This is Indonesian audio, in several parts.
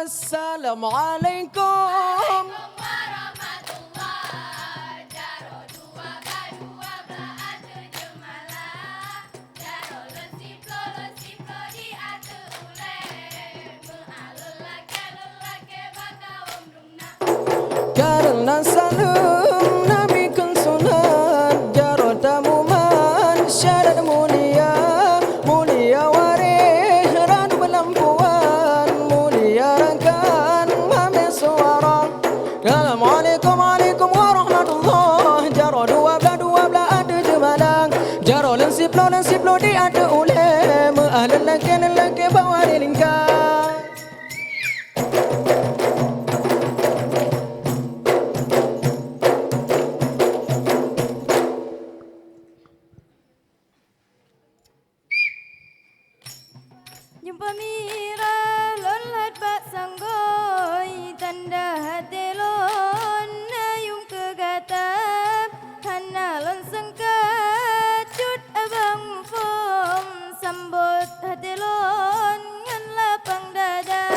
Assalamualaikum. Karena salam Nabi kan sunat jarod tamuman syarat mulia mulia waris radu belampuan mulia rangkan mame suara. Assalamualaikum alaikum warahmatullah jarod dua belah ada jemalang jarod lensiplo di ada ulem ahlan laki bawa dilingkar. Jumpa mira lon lat bak sanggoi tanda hati lon ayung kegatap hana lon sengkat cut abang fom sambut hati lon ngan lapang dada.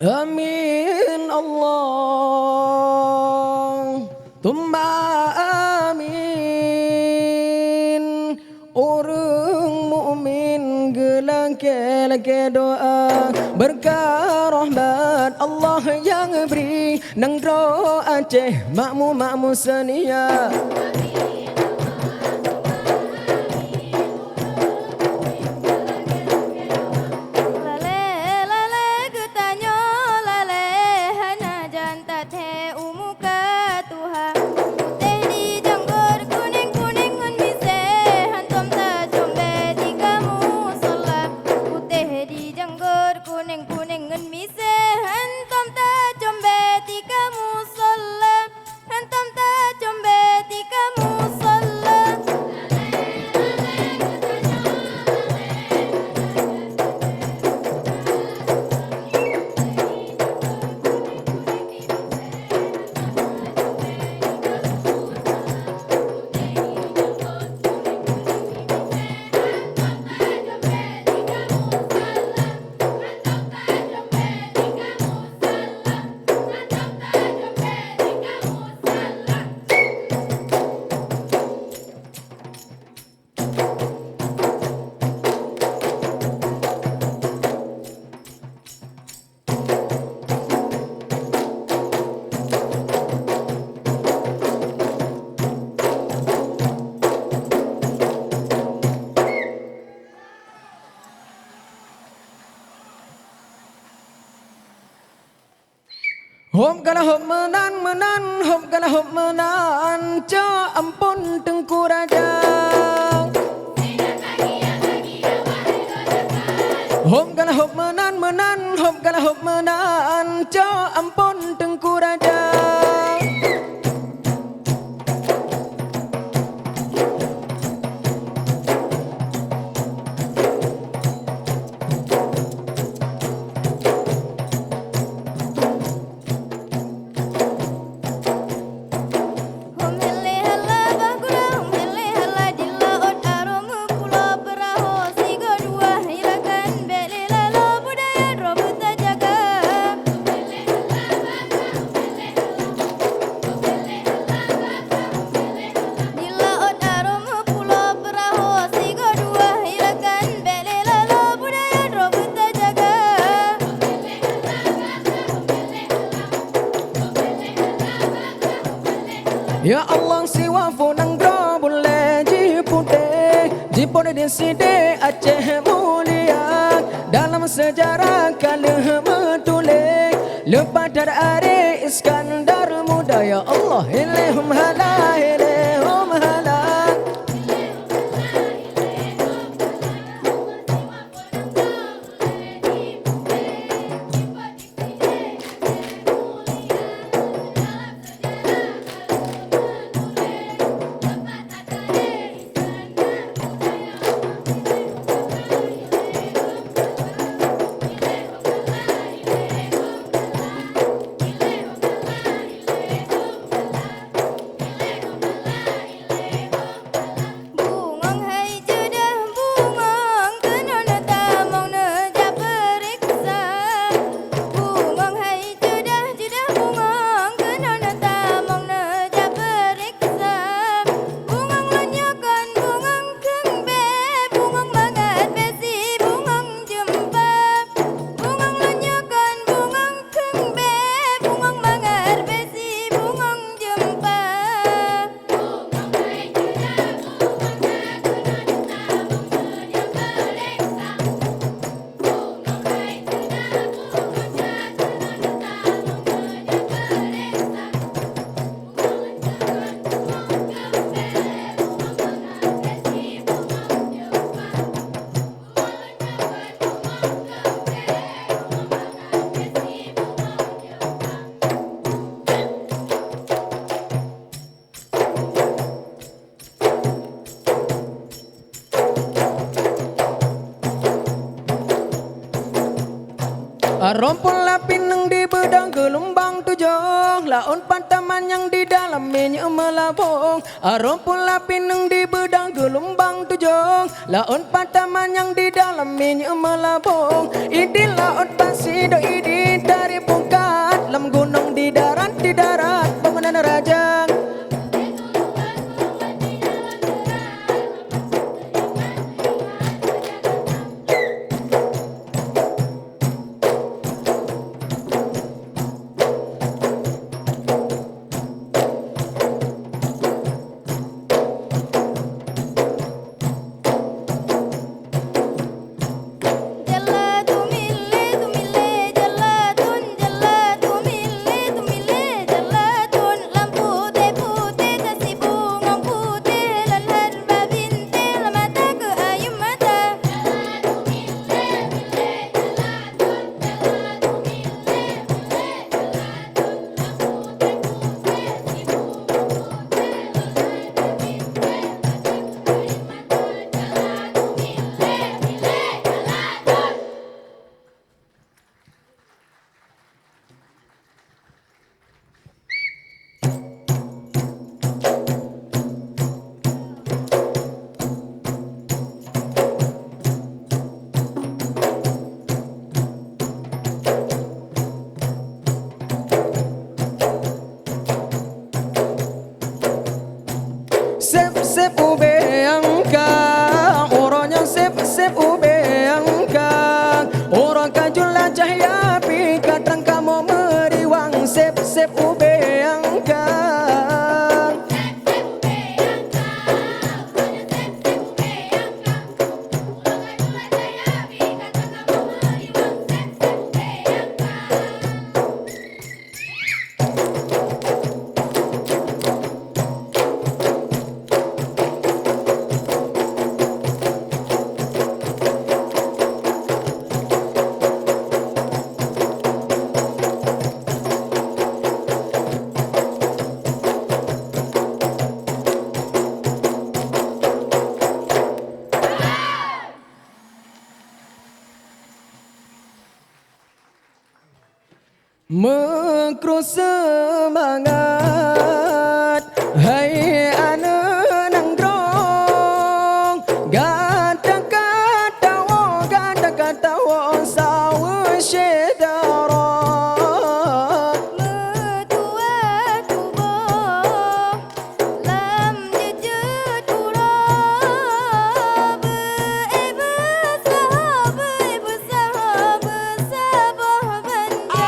Amin Allah Tumma amin. Orang mukmin gelake doa berkah rahmat Allah yang beri nang dro Aceh makmu senia. Hop kala hop menan, hop kala hop menan, ca ampun tengku raja. Hop kala hop menan, hop kala hop menan, ca ampun tengku raja. Ya Allah si wafu nang dro boleh jipute Sipon di sini Aceh mulia, dalam sejarah kalah metulis. Lepas dari Ari Iskandar muda, ya Allah ilaihum hala ilaihum hala. Rompol lapineng di bedang gelombang tujuh, laun pantaman yang di dalam minyak melabung. Rompol lapineng di bedang gelombang tujuh, laun pantaman yang di dalam minyak melabung. Idi laut pasido idi dari pungkat, lam gunung di darat bangunan raja. Sep ube angka, orangnya sep ube angka. Orang kajulah cahaya pikat kamu meriwang. Sep ube angka. Mengkrus semangat, hai anak nanggrong. Gata-gata wo sawa syedara. Metua tubuh lam jejut turab. Ibu sahab sabah banjar.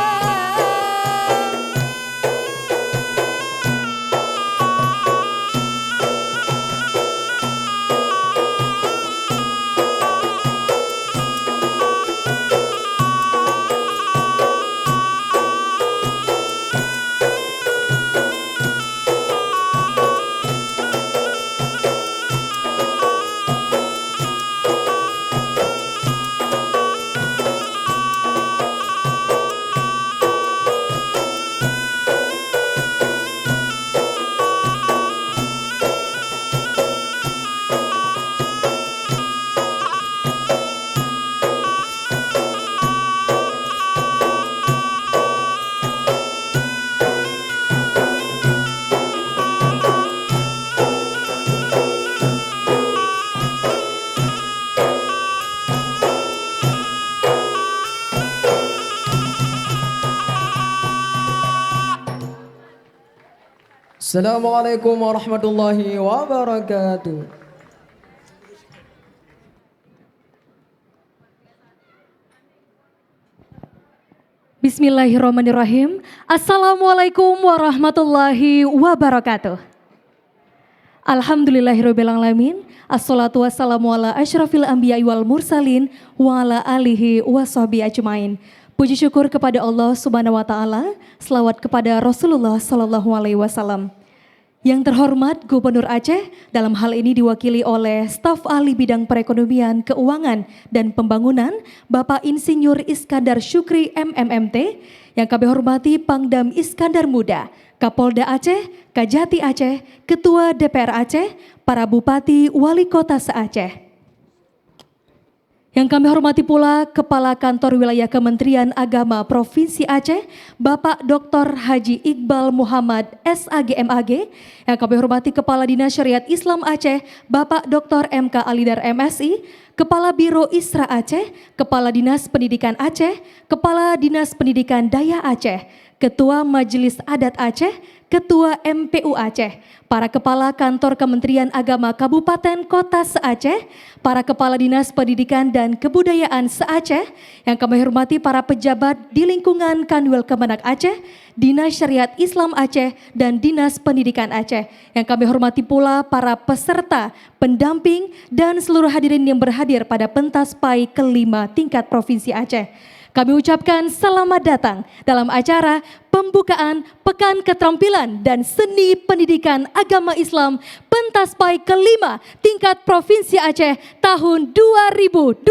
Assalamualaikum warahmatullahi wabarakatuh. Bismillahirrahmanirrahim. Assalamualaikum warahmatullahi wabarakatuh. Alhamdulillahirrabbilalamin. Assalatu wassalamu ala asyrafil anbiya wal mursalin wa ala alihi wa sahbihi ajmain. Puji syukur kepada Allah Subhanahu wa taala, selawat kepada Rasulullah sallallahu alaihi wasallam. Yang terhormat Gubernur Aceh, dalam hal ini diwakili oleh staf ahli bidang perekonomian, keuangan, dan pembangunan, Bapak Insinyur Iskandar Syukri MMMT, yang kami hormati Pangdam Iskandar Muda, Kapolda Aceh, Kajati Aceh, Ketua DPR Aceh, para Bupati, Wali Kota se-Aceh. Yang kami hormati pula Kepala Kantor Wilayah Kementerian Agama Provinsi Aceh, Bapak Dr. Haji Iqbal Muhammad SAGMAG. Yang kami hormati Kepala Dinas Syariat Islam Aceh, Bapak Dr. MK Alidar MSI, Kepala Biro Isra Aceh, Kepala Dinas Pendidikan Aceh, Kepala Dinas Pendidikan Daya Aceh, Ketua Majelis Adat Aceh, Ketua MPU Aceh, para Kepala Kantor Kementerian Agama Kabupaten Kota se-Aceh, para Kepala Dinas Pendidikan dan Kebudayaan se-Aceh, yang kami hormati para pejabat di lingkungan Kanwil Kemenak Aceh, Dinas Syariat Islam Aceh, dan Dinas Pendidikan Aceh. Yang kami hormati pula para peserta, pendamping, dan seluruh hadirin yang berhadir pada pentas PAI kelima tingkat Provinsi Aceh. Kami ucapkan selamat datang dalam acara pembukaan Pekan Keterampilan dan Seni Pendidikan Agama Islam Pentas PAI kelima tingkat Provinsi Aceh tahun 2021.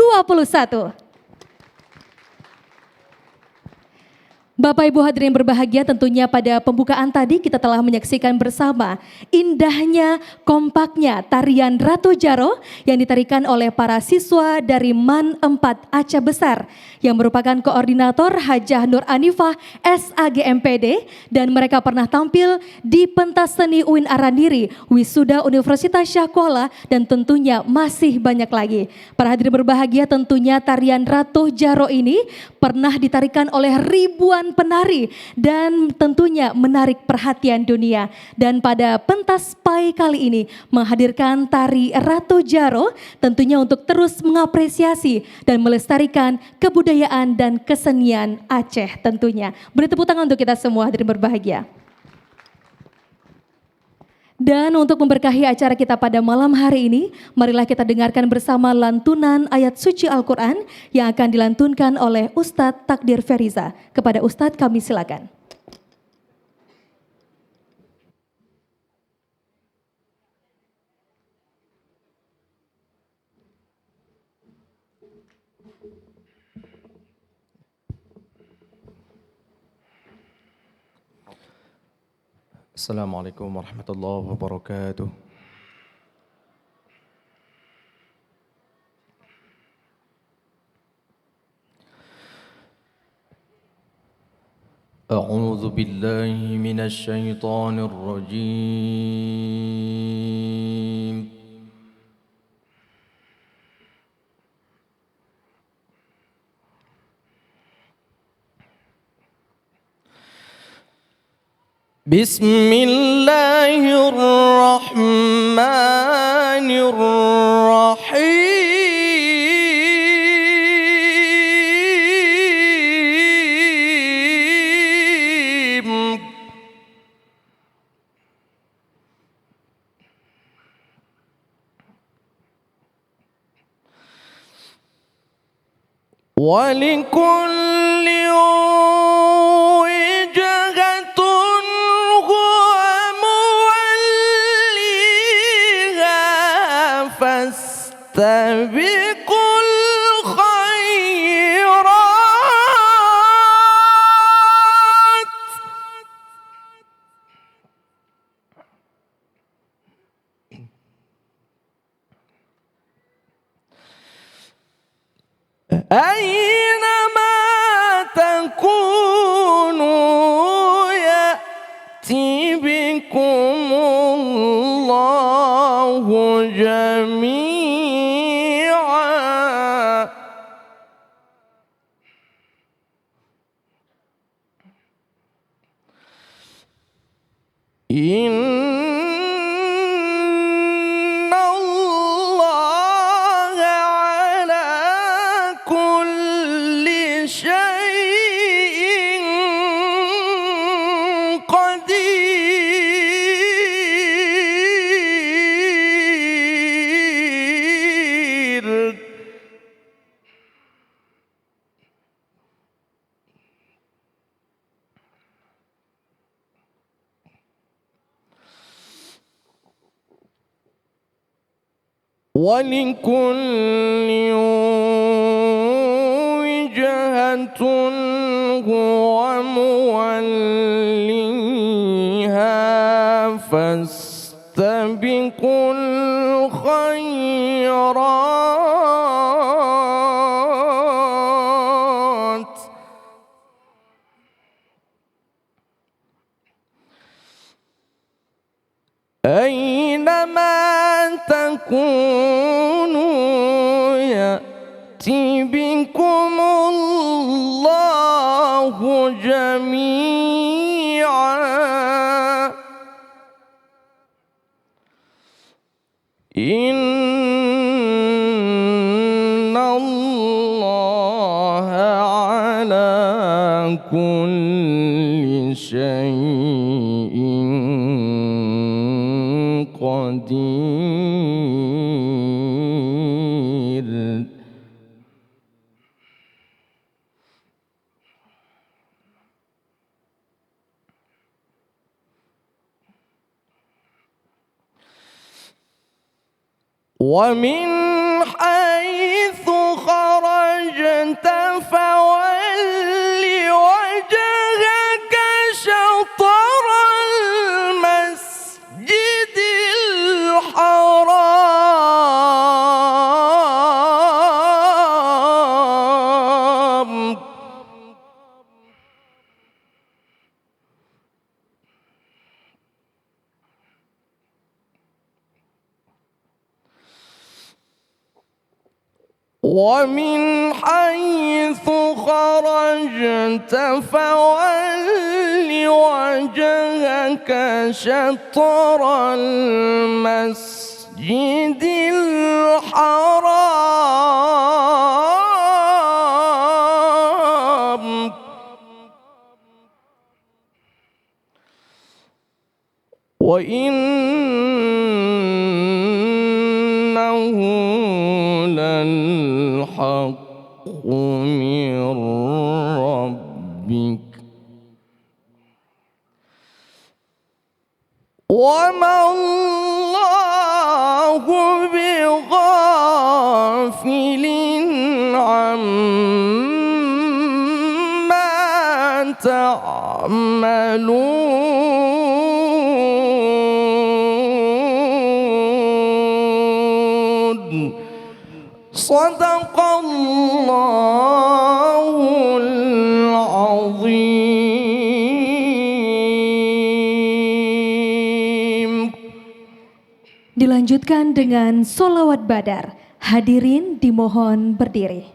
Bapak Ibu hadirin berbahagia, tentunya pada pembukaan tadi kita telah menyaksikan bersama indahnya, kompaknya tarian Ratu Jaro yang ditarikan oleh para siswa dari MAN 4 Aceh Besar yang merupakan koordinator Hajah Nur Anifah SAGMPD, dan mereka pernah tampil di pentas seni UIN Arandiri, Wisuda Universitas Syahkuala, dan tentunya masih banyak lagi. Para hadirin berbahagia, tentunya tarian Ratu Jaro ini pernah ditarikan oleh ribuan penari dan tentunya menarik perhatian dunia. Dan pada pentas PAI kali ini menghadirkan tari Ratu Jaro tentunya untuk terus mengapresiasi dan melestarikan kebudayaan dan kesenian Aceh tentunya. Beri tepuk tangan untuk kita semua hadirin berbahagia. Dan untuk memberkahi acara kita pada malam hari ini, marilah kita dengarkan bersama lantunan ayat suci Al-Quran yang akan dilantunkan oleh Ustadz Takdir Feriza. Kepada Ustadz kami silakan. Assalamualaikum warahmatullahi wabarakatuh. A'udzu billahi minasy syaithanir rajim. Bismillahirrahmanirrahim. ولكل وجهة هو موليها فاستبقوا الخيرات أينما تكونوا يأتي بكم الله جميعا ولكل وجهة هو موليها فاستبقوا الخيرات أينما تكونوا يأتي بكم الله جميعا إن الله على كل شيء قدير. ومن حيث خرجت فول وجهك شطر المسجد الحرام ومن حيث خرجت فول وجهك شطر المسجد الحرام وإنه للحق من ربك وما الله بغافل عما تعملون. صدق الله العظيم. Dilanjutkan dengan sholawat badar. Hadirin dimohon berdiri.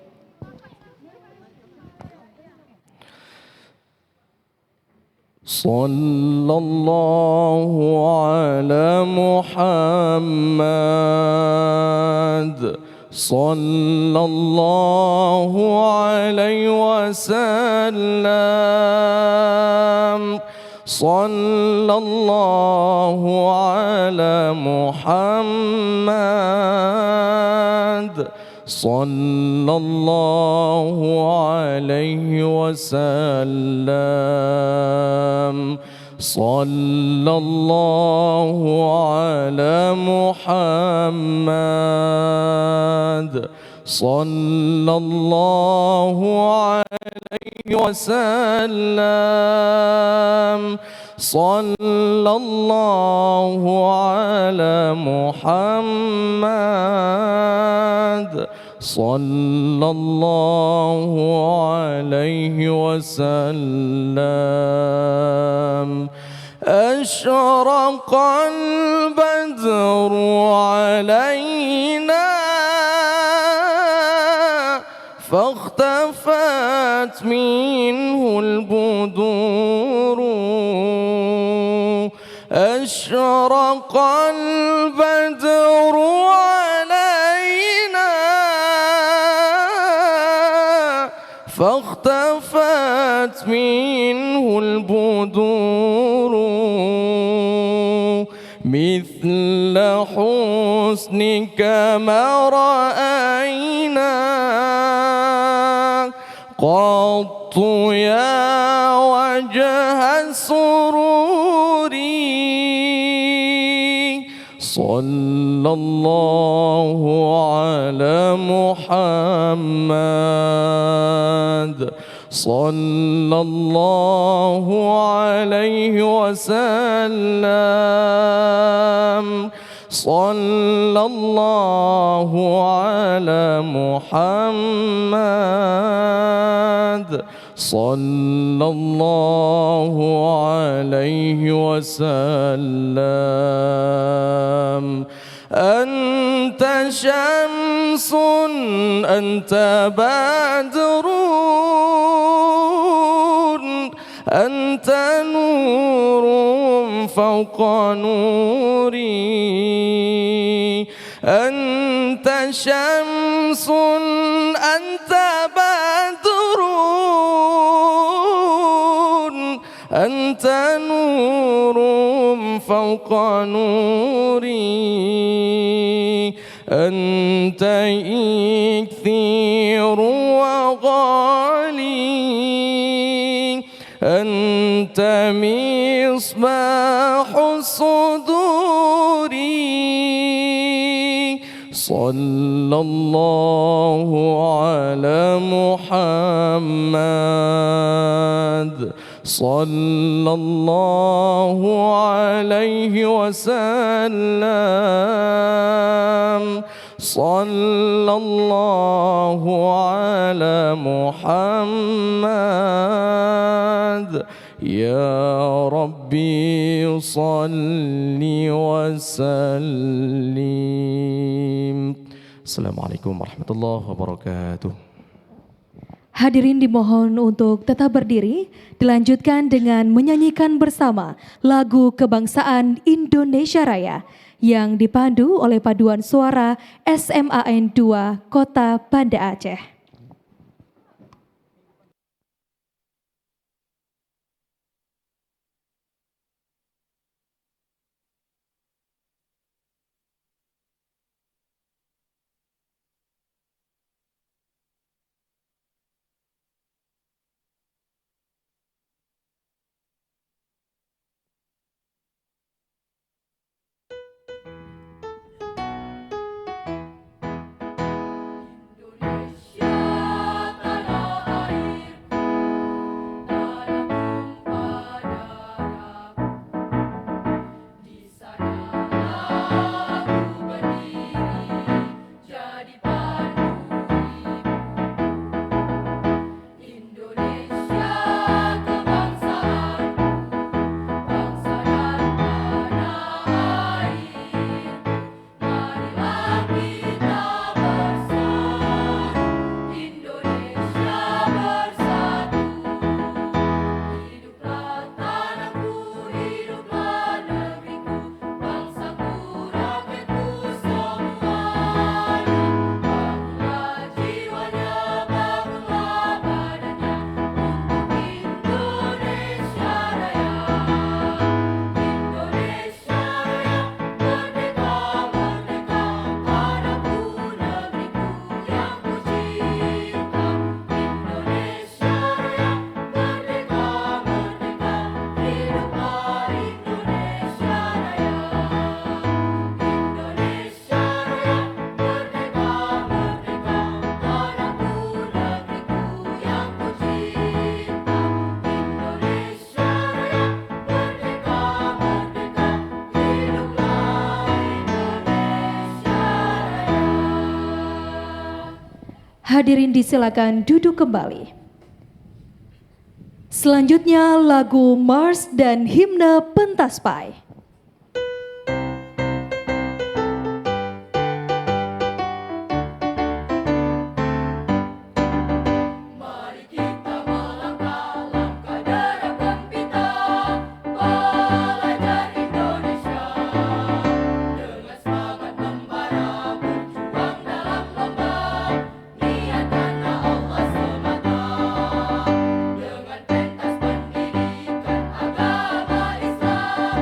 Sallallahu ala Muhammad sallallahu alaihi wasallam. Sallallahu ala Muhammad sallallahu alaihi wasallam. Sallallahu ala Muhammad sallallahu alaihi wasallam. Sallallahu ala Muhammad sallallahu alaihi wasallam. Asyraqal badru alaina فاختفت منه البدور. أشرق البدر علينا فاختفت منه البدور. مثل حسنك ما رأينا قط يا وجه السرور. صلى الله على محمد صلى الله عليه وسلم صلى الله على محمد صلى الله عليه وسلم أنت شمس أنت بدر أنت نور فوق نوري أنت شمس أنت بدر أنت نور فوق نوري أنت إكثير وغالي أنت مصباح الصدور صلى الله على محمد صلى الله عليه وسلم صلى الله على محمد يا ربي صل وسلم. Assalamualaikum warahmatullahi wabarakatuh. Hadirin dimohon untuk tetap berdiri, dilanjutkan dengan menyanyikan bersama lagu kebangsaan Indonesia Raya yang dipandu oleh paduan suara SMAN 2 Kota Banda Aceh. Hadirin disilakan duduk kembali. Selanjutnya lagu Mars dan himne Pentaspai. Dengan pentas pendidikan agama Islam.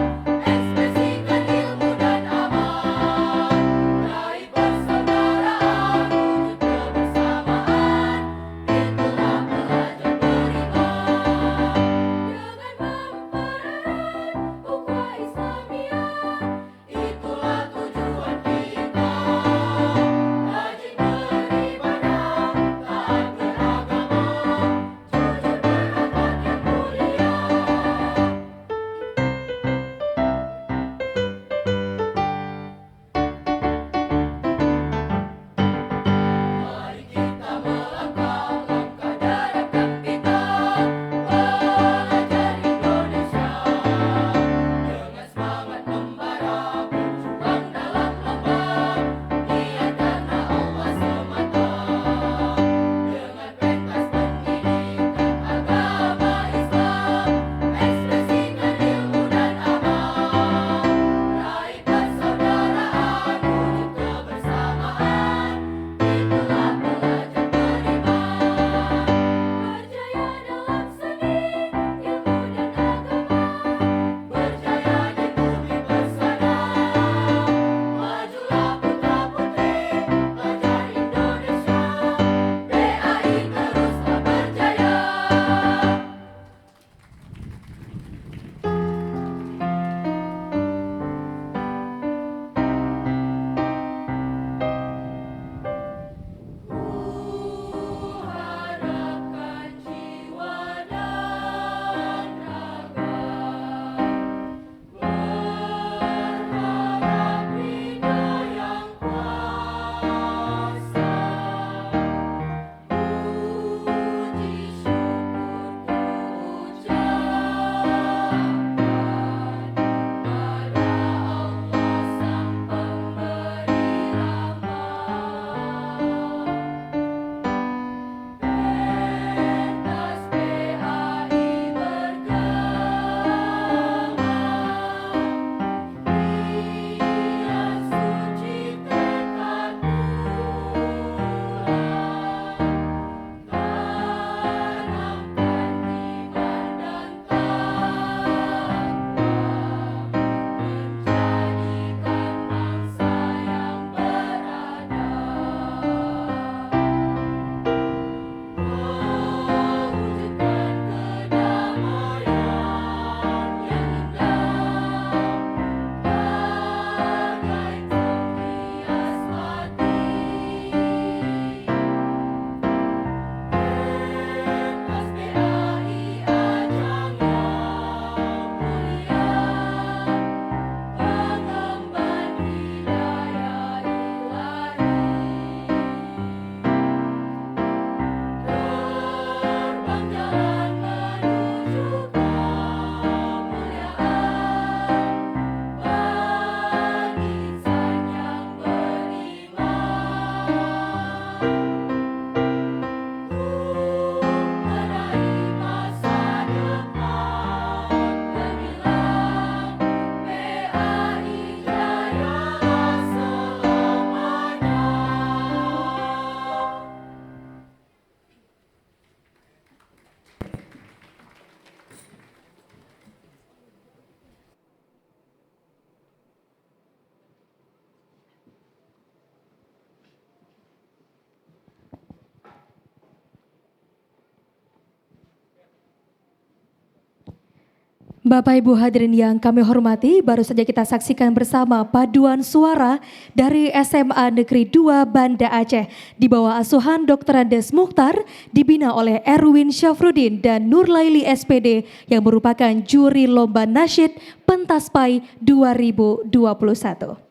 Bapak Ibu hadirin yang kami hormati, baru saja kita saksikan bersama paduan suara dari SMA Negeri 2 Banda Aceh di bawah asuhan Dr. Andes Mukhtar, dibina oleh Erwin Syafruddin dan Nurlaili SPD yang merupakan juri lomba nasyid Pentaspai 2021.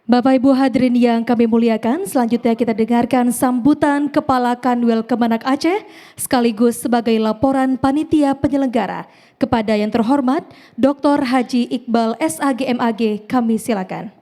Bapak Ibu hadirin yang kami muliakan, selanjutnya kita dengarkan sambutan Kepala Kanwil Kemenak Aceh sekaligus sebagai laporan panitia penyelenggara. Kepada yang terhormat Dr. Haji Iqbal SAG MAG, kami silakan.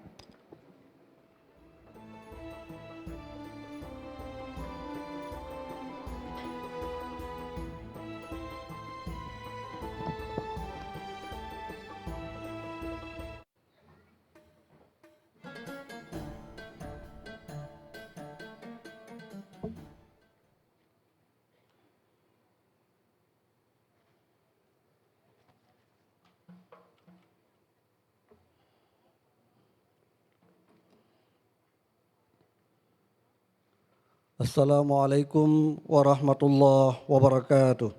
Assalamualaikum warahmatullahi wabarakatuh.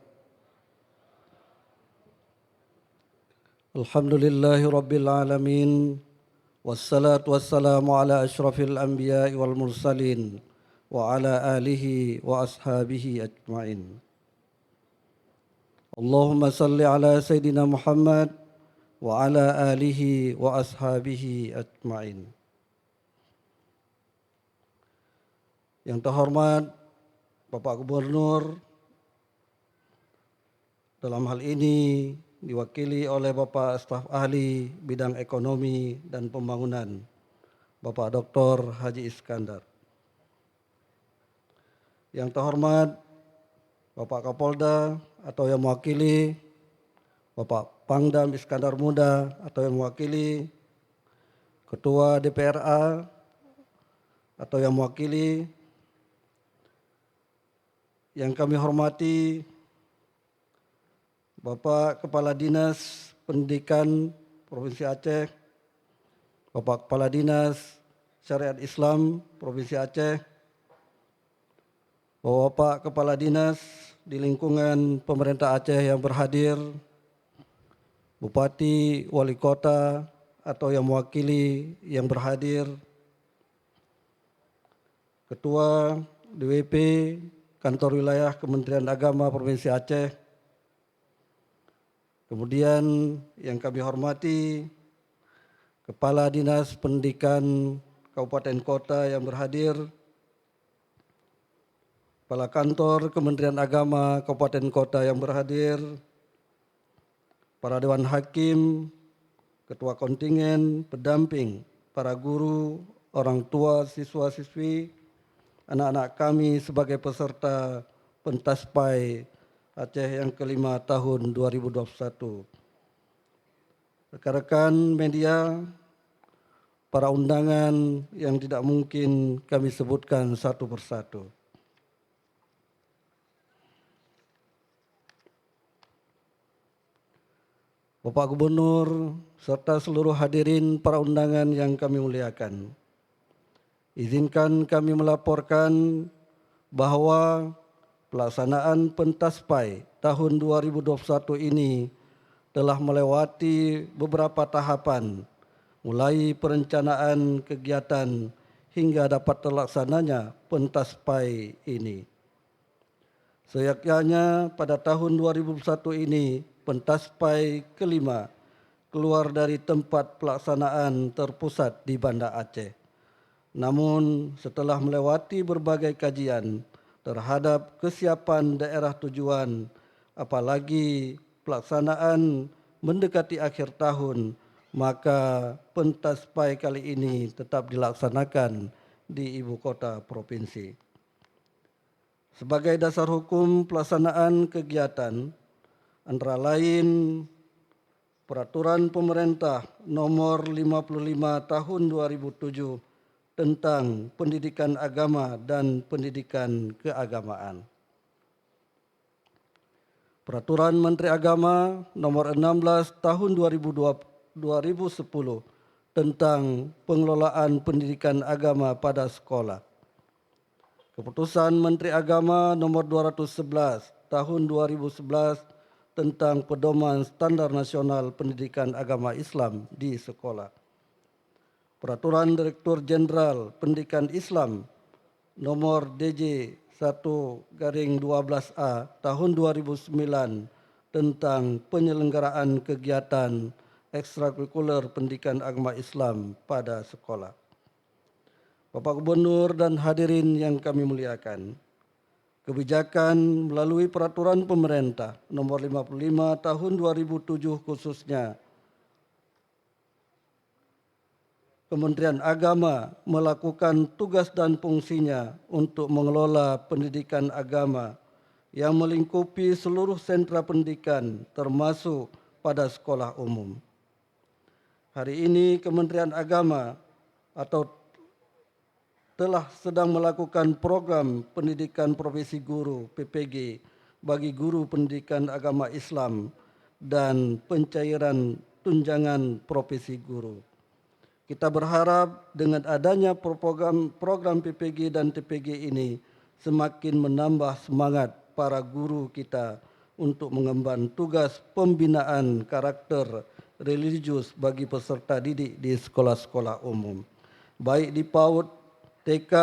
Alhamdulillahi rabbil alamin. Wassalatu wassalamu ala ashrafil anbiya'i wal mursalin wa ala alihi wa ashabihi ajma'in. Allahumma salli ala Sayyidina Muhammad wa ala alihi wa ashabihi ajma'in. Yang terhormat Bapak Gubernur, dalam hal ini diwakili oleh Bapak Staf Ahli Bidang Ekonomi dan Pembangunan, Bapak Dr. Haji Iskandar. Yang terhormat Bapak Kapolda atau yang mewakili, Bapak Pangdam Iskandar Muda atau yang mewakili, Ketua DPRA atau yang mewakili, yang kami hormati Bapak Kepala Dinas Pendidikan Provinsi Aceh, Bapak Kepala Dinas Syariat Islam Provinsi Aceh, Bapak Kepala Dinas di lingkungan pemerintah Aceh yang berhadir, Bupati, Wali Kota atau yang mewakili yang berhadir, Ketua DWP Kantor Wilayah Kementerian Agama Provinsi Aceh. Kemudian yang kami hormati Kepala Dinas Pendidikan Kabupaten Kota yang berhadir, Kepala Kantor Kementerian Agama Kabupaten Kota yang berhadir, para Dewan Hakim, Ketua Kontingen, pendamping, para guru, orang tua, siswa-siswi, anak-anak kami sebagai peserta Pentaspai Aceh yang kelima tahun 2021. Rekan-rekan media, para undangan yang tidak mungkin kami sebutkan satu persatu. Bapak Gubernur serta seluruh hadirin para undangan yang kami muliakan. Izinkan kami melaporkan bahwa pelaksanaan Pentaspai tahun 2021 ini telah melewati beberapa tahapan, mulai perencanaan kegiatan hingga dapat terlaksananya Pentaspai ini. Seyogyanya pada tahun 2021 ini, Pentaspai kelima keluar dari tempat pelaksanaan terpusat di Banda Aceh. Namun setelah melewati berbagai kajian terhadap kesiapan daerah tujuan, apalagi pelaksanaan mendekati akhir tahun, maka Pentaspai kali ini tetap dilaksanakan di ibu kota provinsi. Sebagai dasar hukum pelaksanaan kegiatan, antara lain Peraturan Pemerintah Nomor 55 Tahun 2007 tentang pendidikan agama dan pendidikan keagamaan. Peraturan Menteri Agama Nomor 16 Tahun 2010 tentang pengelolaan pendidikan agama pada sekolah. Keputusan Menteri Agama Nomor 211 Tahun 2011 tentang pedoman standar nasional pendidikan agama Islam di sekolah. Peraturan Direktur Jenderal Pendidikan Islam nomor DJ 1/12A tahun 2009 tentang penyelenggaraan kegiatan ekstrakurikuler pendidikan agama Islam pada sekolah. Bapak Gubernur dan hadirin yang kami muliakan, kebijakan melalui peraturan pemerintah nomor 55 tahun 2007 khususnya Kementerian Agama melakukan tugas dan fungsinya untuk mengelola pendidikan agama yang melingkupi seluruh sentra pendidikan termasuk pada sekolah umum. Hari ini Kementerian Agama telah sedang melakukan program pendidikan profesi guru PPG bagi guru pendidikan agama Islam dan pencairan tunjangan profesi guru. Kita berharap dengan adanya program PPG dan TPG ini semakin menambah semangat para guru kita untuk mengemban tugas pembinaan karakter religius bagi peserta didik di sekolah-sekolah umum, baik di PAUD, TK,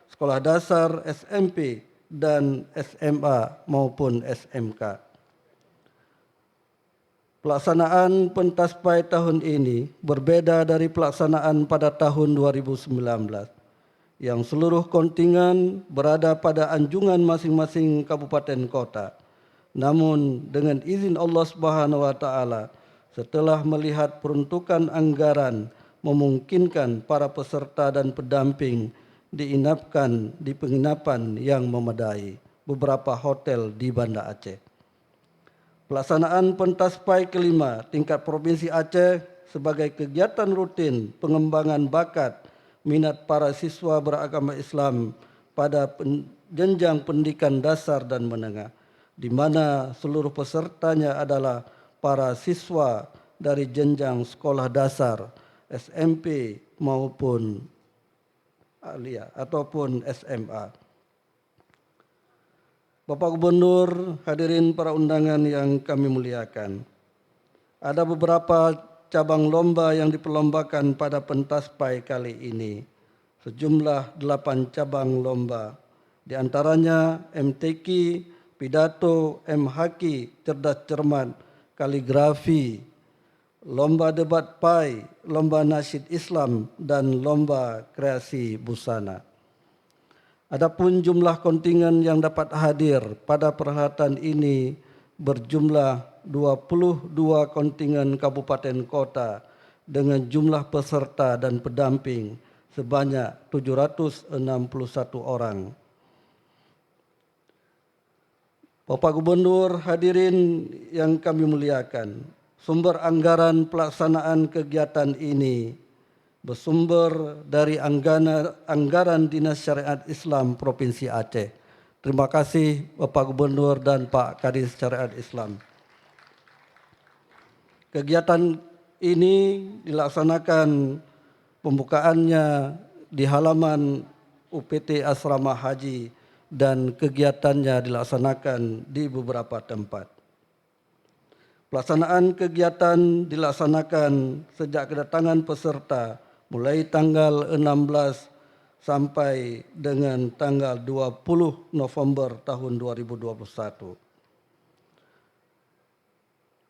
sekolah dasar, SMP, dan SMA maupun SMK. Pelaksanaan pentaspai tahun ini berbeda dari pelaksanaan pada tahun 2019 yang seluruh kontingen berada pada anjungan masing-masing kabupaten kota. Namun dengan izin Allah Subhanahu wa taala, setelah melihat peruntukan anggaran memungkinkan para peserta dan pendamping diinapkan di penginapan yang memadai beberapa hotel di Banda Aceh. Pelaksanaan pentaspai kelima tingkat Provinsi Aceh sebagai kegiatan rutin pengembangan bakat minat para siswa beragama Islam pada jenjang pendidikan dasar dan menengah, di mana seluruh pesertanya adalah para siswa dari jenjang sekolah dasar, SMP maupun aliyah ataupun SMA. Bapak Gubernur, hadirin para undangan yang kami muliakan. Ada beberapa cabang lomba yang diperlombakan pada pentaspai kali ini. Sejumlah 8 cabang lomba. Di antaranya MTQ, pidato, MHQ, cerdas cermat, kaligrafi, lomba debat pai, lomba nasyid Islam, dan lomba kreasi busana. Adapun jumlah kontingen yang dapat hadir pada perhelatan ini berjumlah 22 kontingen kabupaten kota dengan jumlah peserta dan pendamping sebanyak 761 orang. Bapak Gubernur, hadirin yang kami muliakan, sumber anggaran pelaksanaan kegiatan ini bersumber dari anggaran Dinas Syariat Islam Provinsi Aceh. Terima kasih Bapak Gubernur dan Pak Kadis Syariat Islam. Kegiatan ini dilaksanakan pembukaannya di halaman UPT Asrama Haji dan kegiatannya dilaksanakan di beberapa tempat. Pelaksanaan kegiatan dilaksanakan sejak kedatangan peserta mulai tanggal 16 sampai dengan tanggal 20 November tahun 2021.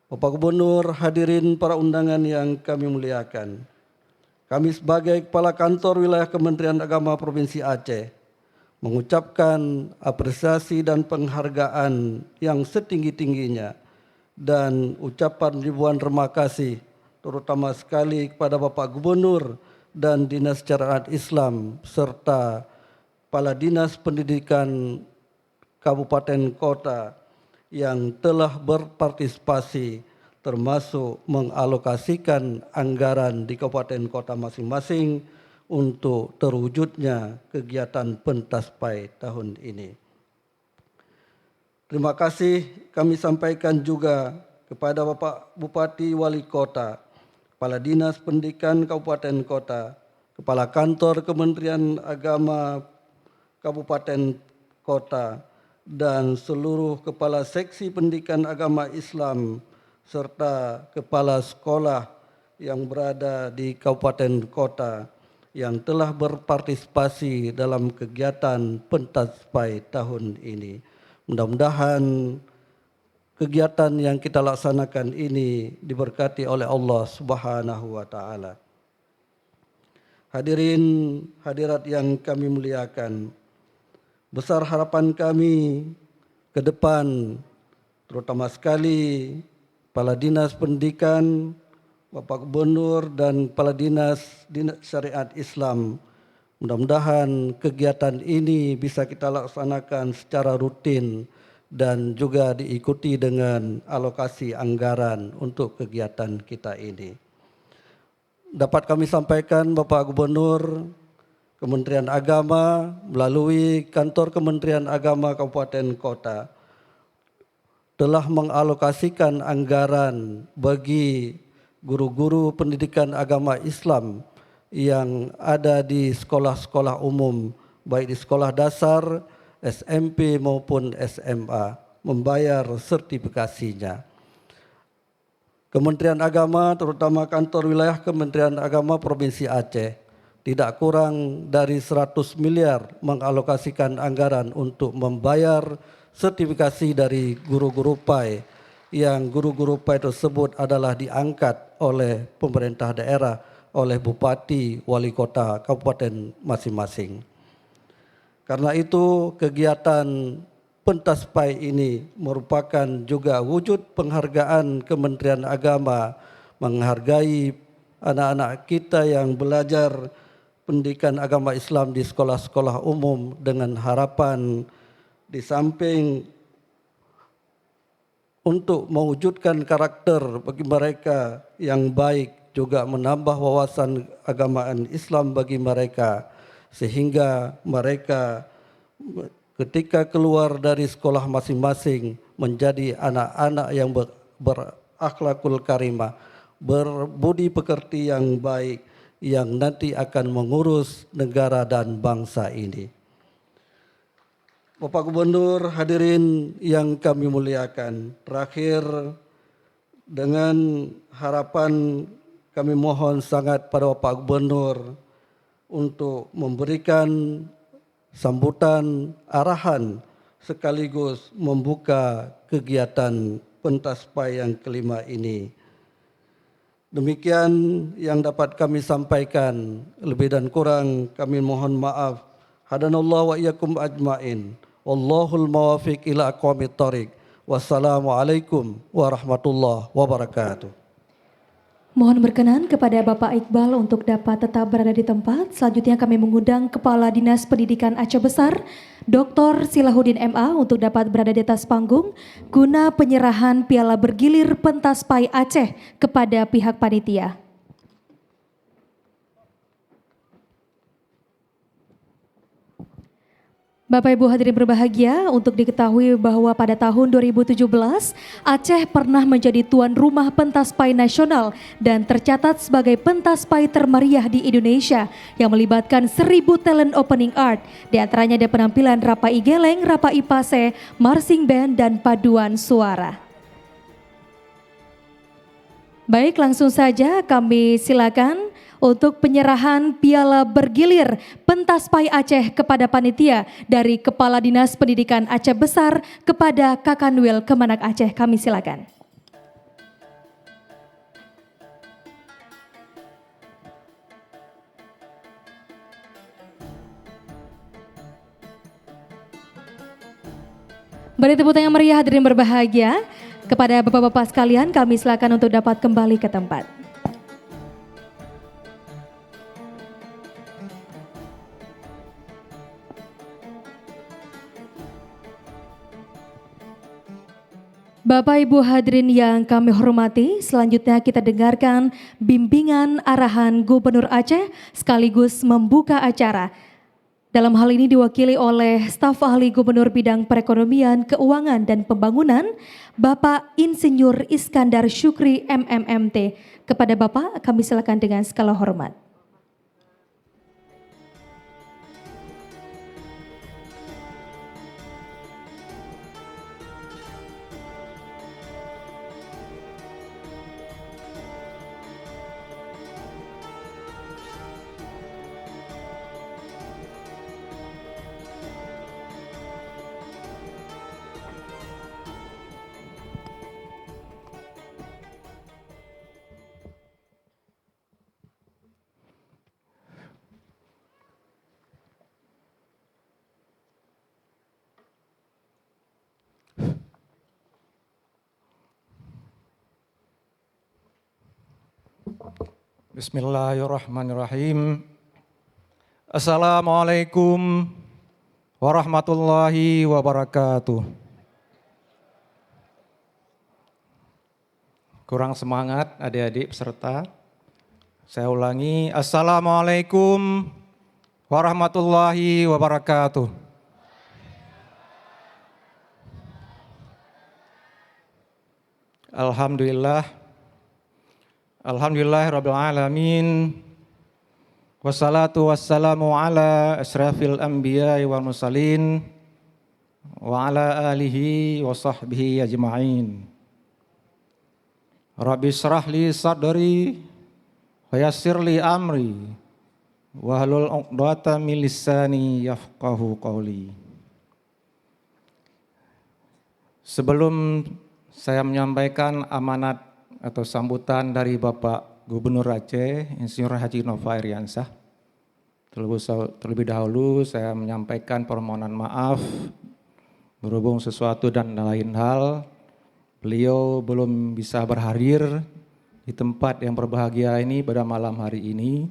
Bapak Gubernur, hadirin para undangan yang kami muliakan. Kami sebagai Kepala Kantor Wilayah Kementerian Agama Provinsi Aceh mengucapkan apresiasi dan penghargaan yang setinggi-tingginya dan ucapan ribuan terima kasih terutama sekali kepada Bapak Gubernur dan Dinas Syariat Islam serta Kepala Dinas Pendidikan Kabupaten Kota yang telah berpartisipasi termasuk mengalokasikan anggaran di kabupaten kota masing-masing untuk terwujudnya kegiatan pentaspai tahun ini. Terima kasih kami sampaikan juga kepada Bapak Bupati Wali Kota, Kepala Dinas Pendidikan Kabupaten Kota, Kepala Kantor Kementerian Agama Kabupaten Kota, dan seluruh kepala seksi pendidikan agama Islam serta kepala sekolah yang berada di kabupaten kota yang telah berpartisipasi dalam kegiatan pentas pai tahun ini. Mudah-mudahan kegiatan yang kita laksanakan ini diberkati oleh Allah Subhanahu wa taala. Hadirin hadirat yang kami muliakan, besar harapan kami ke depan, terutama sekali Kepala Dinas Pendidikan, Bapak Gubernur dan Kepala Dinas Syariat Islam. Mudah-mudahan kegiatan ini bisa kita laksanakan secara rutin dan juga diikuti dengan alokasi anggaran untuk kegiatan kita ini. Dapat kami sampaikan Bapak Gubernur, Kementerian Agama melalui Kantor Kementerian Agama Kabupaten Kota telah mengalokasikan anggaran bagi guru-guru pendidikan agama Islam yang ada di sekolah-sekolah umum, baik di sekolah dasar, SMP maupun SMA, membayar sertifikasinya. Kementerian Agama, terutama kantor wilayah Kementerian Agama Provinsi Aceh, tidak kurang dari 100 miliar mengalokasikan anggaran untuk membayar sertifikasi dari guru-guru PAI, yang guru-guru PAI tersebut adalah diangkat oleh pemerintah daerah, oleh bupati, wali kota, kabupaten masing-masing. Karena itu kegiatan pentas pai ini merupakan juga wujud penghargaan Kementerian Agama menghargai anak-anak kita yang belajar pendidikan agama Islam di sekolah-sekolah umum dengan harapan di samping untuk mewujudkan karakter bagi mereka yang baik, juga menambah wawasan agamaan Islam bagi mereka, sehingga mereka ketika keluar dari sekolah masing-masing menjadi anak-anak yang berakhlakul karimah, berbudi pekerti yang baik, yang nanti akan mengurus negara dan bangsa ini. Bapak Gubernur, hadirin yang kami muliakan, terakhir dengan harapan kami mohon sangat pada Bapak Gubernur untuk memberikan sambutan arahan sekaligus membuka kegiatan pentas pai yang kelima ini. Demikian yang dapat kami sampaikan, lebih dan kurang kami mohon maaf. Hadanallahu wa iyyakum ajmain. Wallahul muwaffiq ila aqwamit thoriq. Wassalamualaikum warahmatullahi wabarakatuh. Mohon berkenan kepada Bapak Iqbal untuk dapat tetap berada di tempat. Selanjutnya kami mengundang Kepala Dinas Pendidikan Aceh Besar, Dr. Silahuddin MA untuk dapat berada di atas panggung guna penyerahan piala bergilir pentas pai Aceh kepada pihak panitia. Bapak Ibu hadirin berbahagia, untuk diketahui bahwa pada tahun 2017 Aceh pernah menjadi tuan rumah pentas pai nasional dan tercatat sebagai pentas pai termeriah di Indonesia yang melibatkan 1000 talent opening art, di antaranya ada penampilan Rapai Geleng, Rapai Pase, marching band dan paduan suara. Baik, langsung saja kami silakan untuk penyerahan piala bergilir pentas pai Aceh kepada panitia dari Kepala Dinas Pendidikan Aceh Besar kepada Kakanwil Kemenak Aceh. Kami silakan. Beri tepuk tangan meriah hadirin berbahagia. Kepada bapak-bapak sekalian kami silakan untuk dapat kembali ke tempat. Bapak Ibu hadirin yang kami hormati, selanjutnya kita dengarkan bimbingan arahan Gubernur Aceh sekaligus membuka acara. Dalam hal ini diwakili oleh staf ahli Gubernur Bidang Perekonomian, Keuangan dan Pembangunan, Bapak Insinyur Iskandar Syukri MMMT. Kepada Bapak kami silakan dengan segala hormat. Bismillahirrahmanirrahim. Assalamualaikum warahmatullahi wabarakatuh. Kurang semangat adik-adik peserta. Saya ulangi, Assalamualaikum warahmatullahi wabarakatuh. Alhamdulillah. Alhamdulillahirabbil alamin. Wassalatu wassalamu ala asyrafil anbiya'i wal mursalin wa ala alihi wa sahbihi ajma'in. Rabbi syrah li sadri wa yassir li amri wahlul 'uqdatam min lisani yafqahu qawli. Sebelum saya menyampaikan amanat atau sambutan dari Bapak Gubernur Aceh, Insinyur Haji Nova Iriansah, terlebih dahulu saya menyampaikan permohonan maaf berhubung sesuatu dan lain hal. Beliau belum bisa berhadir di tempat yang berbahagia ini pada malam hari ini.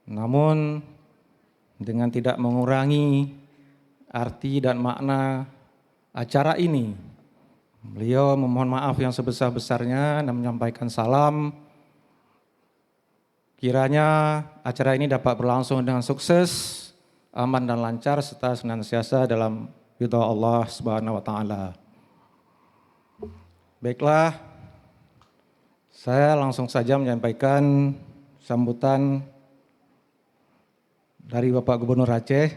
Namun dengan tidak mengurangi arti dan makna acara ini, beliau memohon maaf yang sebesar-besarnya dan menyampaikan salam. Kiranya acara ini dapat berlangsung dengan sukses, aman dan lancar serta senantiasa dalam ridha Allah Subhanahu wa taala. Baiklah, saya langsung saja menyampaikan sambutan dari Bapak Gubernur Aceh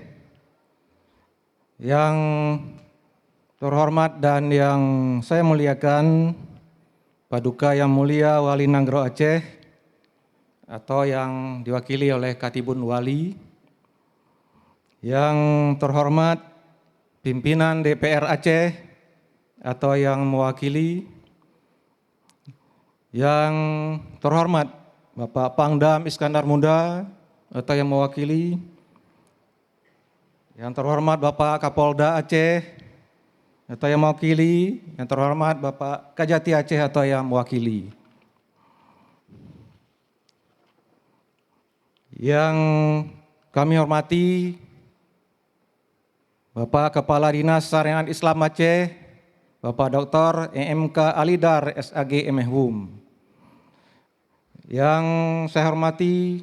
yang terhormat dan yang saya muliakan, Paduka Yang Mulia Wali Nanggro Aceh atau yang diwakili oleh Katibun Wali, yang terhormat pimpinan DPR Aceh atau yang mewakili, yang terhormat Bapak Pangdam Iskandar Muda atau yang mewakili, yang terhormat Bapak Kapolda Aceh atau yang mewakili, yang terhormat Bapak Kajati Aceh atau yang mewakili, yang kami hormati Bapak Kepala Dinas Syariat Islam Aceh, Bapak Dr. EMK Alidar SAG Emehum. Yang saya hormati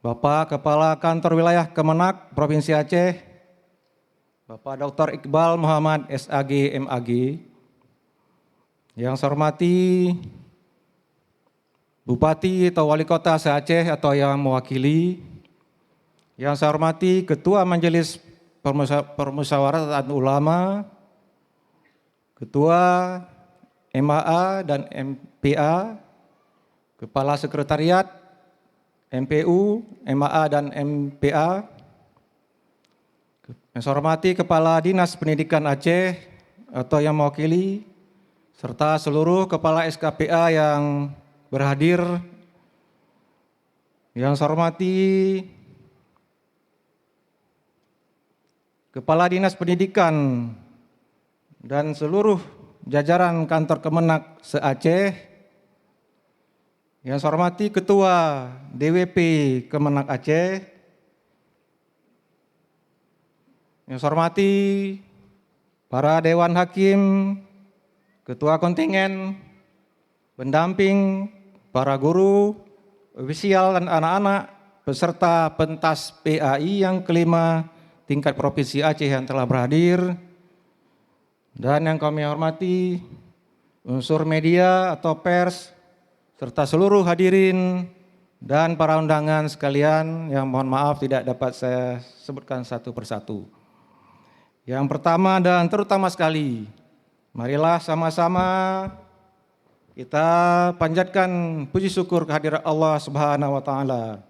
Bapak Kepala Kantor Wilayah Kemenak Provinsi Aceh, Bapak Dr. Iqbal Muhammad SAG MAG. Yang saya hormati Bupati atau Wali Kota se-Aceh atau yang mewakili. Yang saya hormati Ketua Majelis Permusyawaratan Ulama, Ketua MAA dan MPA, Kepala Sekretariat MPU, MAA dan MPA. Yang saya hormati Kepala Dinas Pendidikan Aceh atau yang mewakili, serta seluruh Kepala SKPA yang berhadir. Yang saya hormati Kepala Dinas Pendidikan dan seluruh jajaran kantor Kemenak se-Aceh. Yang saya hormati Ketua DWP Kemenak Aceh. Yang saya hormati para Dewan Hakim, Ketua Kontingen, pendamping, para guru, ofisial dan anak-anak, peserta pentas PAI yang kelima tingkat Provinsi Aceh yang telah berhadir, dan yang kami hormati unsur media atau pers, serta seluruh hadirin dan para undangan sekalian yang mohon maaf tidak dapat saya sebutkan satu persatu. Yang pertama dan terutama sekali, marilah sama-sama kita panjatkan puji syukur kehadirat Allah Subhanahu wa taala.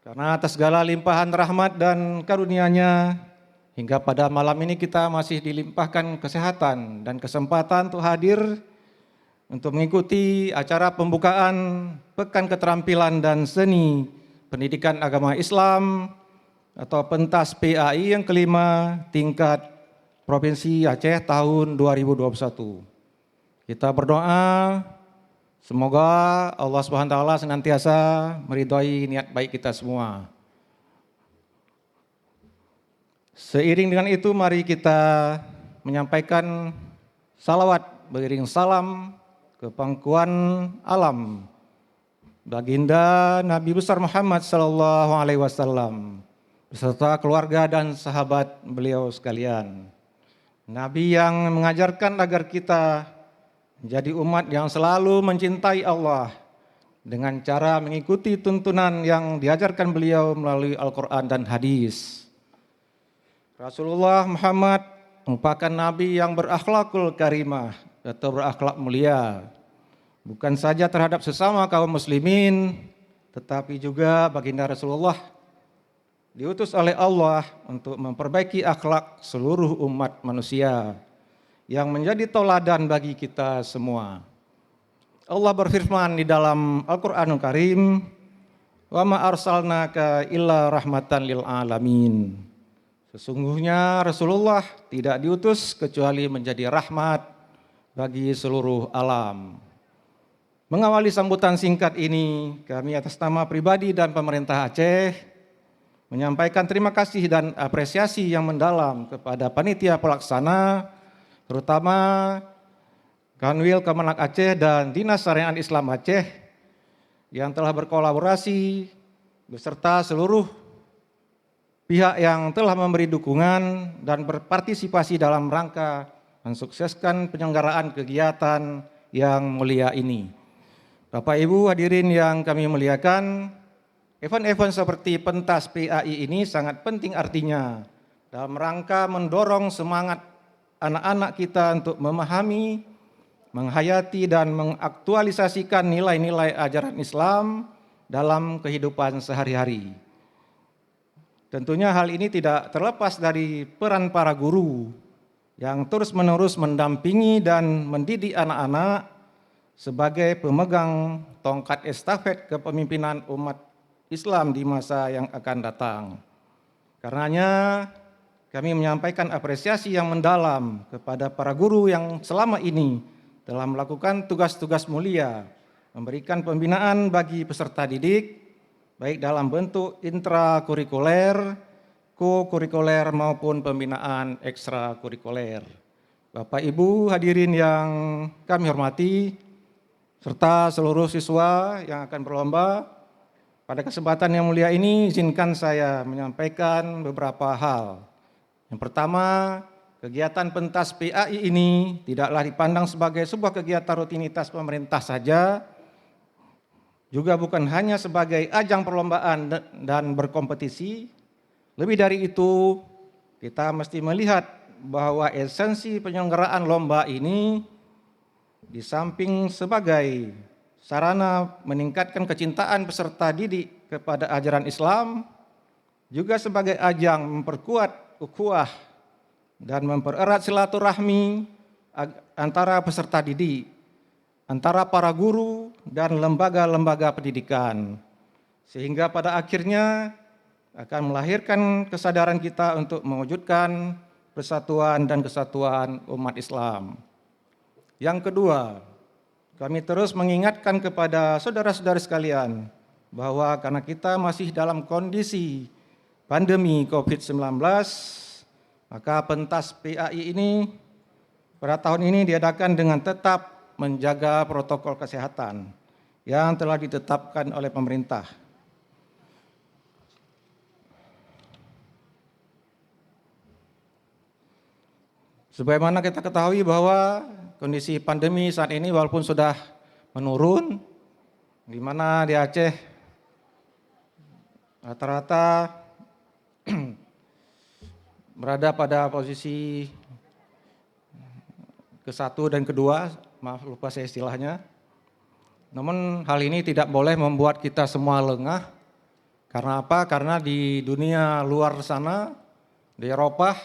Karena atas segala limpahan rahmat dan karunia-Nya hingga pada malam ini kita masih dilimpahkan kesehatan dan kesempatan untuk hadir untuk mengikuti acara pembukaan Pekan Keterampilan dan Seni Pendidikan Agama Islam atau pentas PAI yang kelima tingkat Provinsi Aceh tahun 2021. Kita berdoa Semoga Allah Subhanahu wa taala senantiasa meridhai niat baik kita semua. Seiring dengan itu mari kita menyampaikan salawat beriring salam ke pangkuan alam baginda Nabi besar Muhammad sallallahu alaihi wasallam beserta keluarga dan sahabat beliau sekalian. Nabi yang mengajarkan agar kita menjadi umat yang selalu mencintai Allah dengan cara mengikuti tuntunan yang diajarkan beliau melalui Al-Quran dan hadis. Rasulullah Muhammad merupakan Nabi yang berakhlakul karimah atau berakhlak mulia. Bukan saja terhadap sesama kaum muslimin, tetapi juga baginda Rasulullah diutus oleh Allah untuk memperbaiki akhlak seluruh umat manusia yang menjadi tauladan bagi kita semua. Allah berfirman di dalam Al-Qur'anul Karim, "Wa ma arsalnaka illa rahmatan lil alamin." Sesungguhnya Rasulullah tidak diutus kecuali menjadi rahmat bagi seluruh alam. Mengawali sambutan singkat ini, kami atas nama pribadi dan pemerintah Aceh menyampaikan terima kasih dan apresiasi yang mendalam kepada panitia pelaksana, terutama Kanwil Kemenak Aceh dan Dinas Syariat Islam Aceh yang telah berkolaborasi beserta seluruh pihak yang telah memberi dukungan dan berpartisipasi dalam rangka mensukseskan penyelenggaraan kegiatan yang mulia ini. Bapak Ibu hadirin yang kami muliakan, event-event seperti pentas PAI ini sangat penting artinya dalam rangka mendorong semangat anak-anak kita untuk memahami, menghayati dan mengaktualisasikan nilai-nilai ajaran Islam dalam kehidupan sehari-hari. Tentunya hal ini tidak terlepas dari peran para guru yang terus-menerus mendampingi dan mendidik anak-anak sebagai pemegang tongkat estafet kepemimpinan umat Islam di masa yang akan datang. Karenanya kami menyampaikan apresiasi yang mendalam kepada para guru yang selama ini telah melakukan tugas-tugas mulia, memberikan pembinaan bagi peserta didik, baik dalam bentuk intrakurikuler, co-kurikuler maupun pembinaan ekstrakurikuler. Bapak Ibu hadirin yang kami hormati, serta seluruh siswa yang akan berlomba, pada kesempatan yang mulia ini izinkan saya menyampaikan beberapa hal. Yang pertama, kegiatan pentas PAI ini tidaklah dipandang sebagai sebuah kegiatan rutinitas pemerintah saja, juga bukan hanya sebagai ajang perlombaan dan berkompetisi. Lebih dari itu, kita mesti melihat bahwa esensi penyelenggaraan lomba ini di samping sebagai sarana meningkatkan kecintaan peserta didik kepada ajaran Islam, juga sebagai ajang memperkuat ukhuwah dan mempererat silaturahmi antara peserta didik, antara para guru dan lembaga-lembaga pendidikan, sehingga pada akhirnya akan melahirkan kesadaran kita untuk mewujudkan persatuan dan kesatuan umat Islam. Yang kedua, kami terus mengingatkan kepada saudara-saudara sekalian bahwa karena kita masih dalam kondisi pandemi COVID-19, maka pentas PAI ini pada tahun ini diadakan dengan tetap menjaga protokol kesehatan yang telah ditetapkan oleh pemerintah. Sebagaimana kita ketahui bahwa kondisi pandemi saat ini walaupun sudah menurun, di mana di Aceh rata-rata berada pada posisi ke-1 dan ke-2, maaf lupa saya istilahnya. Namun hal ini tidak boleh membuat kita semua lengah. Karena apa? Karena di dunia luar sana, di Eropa,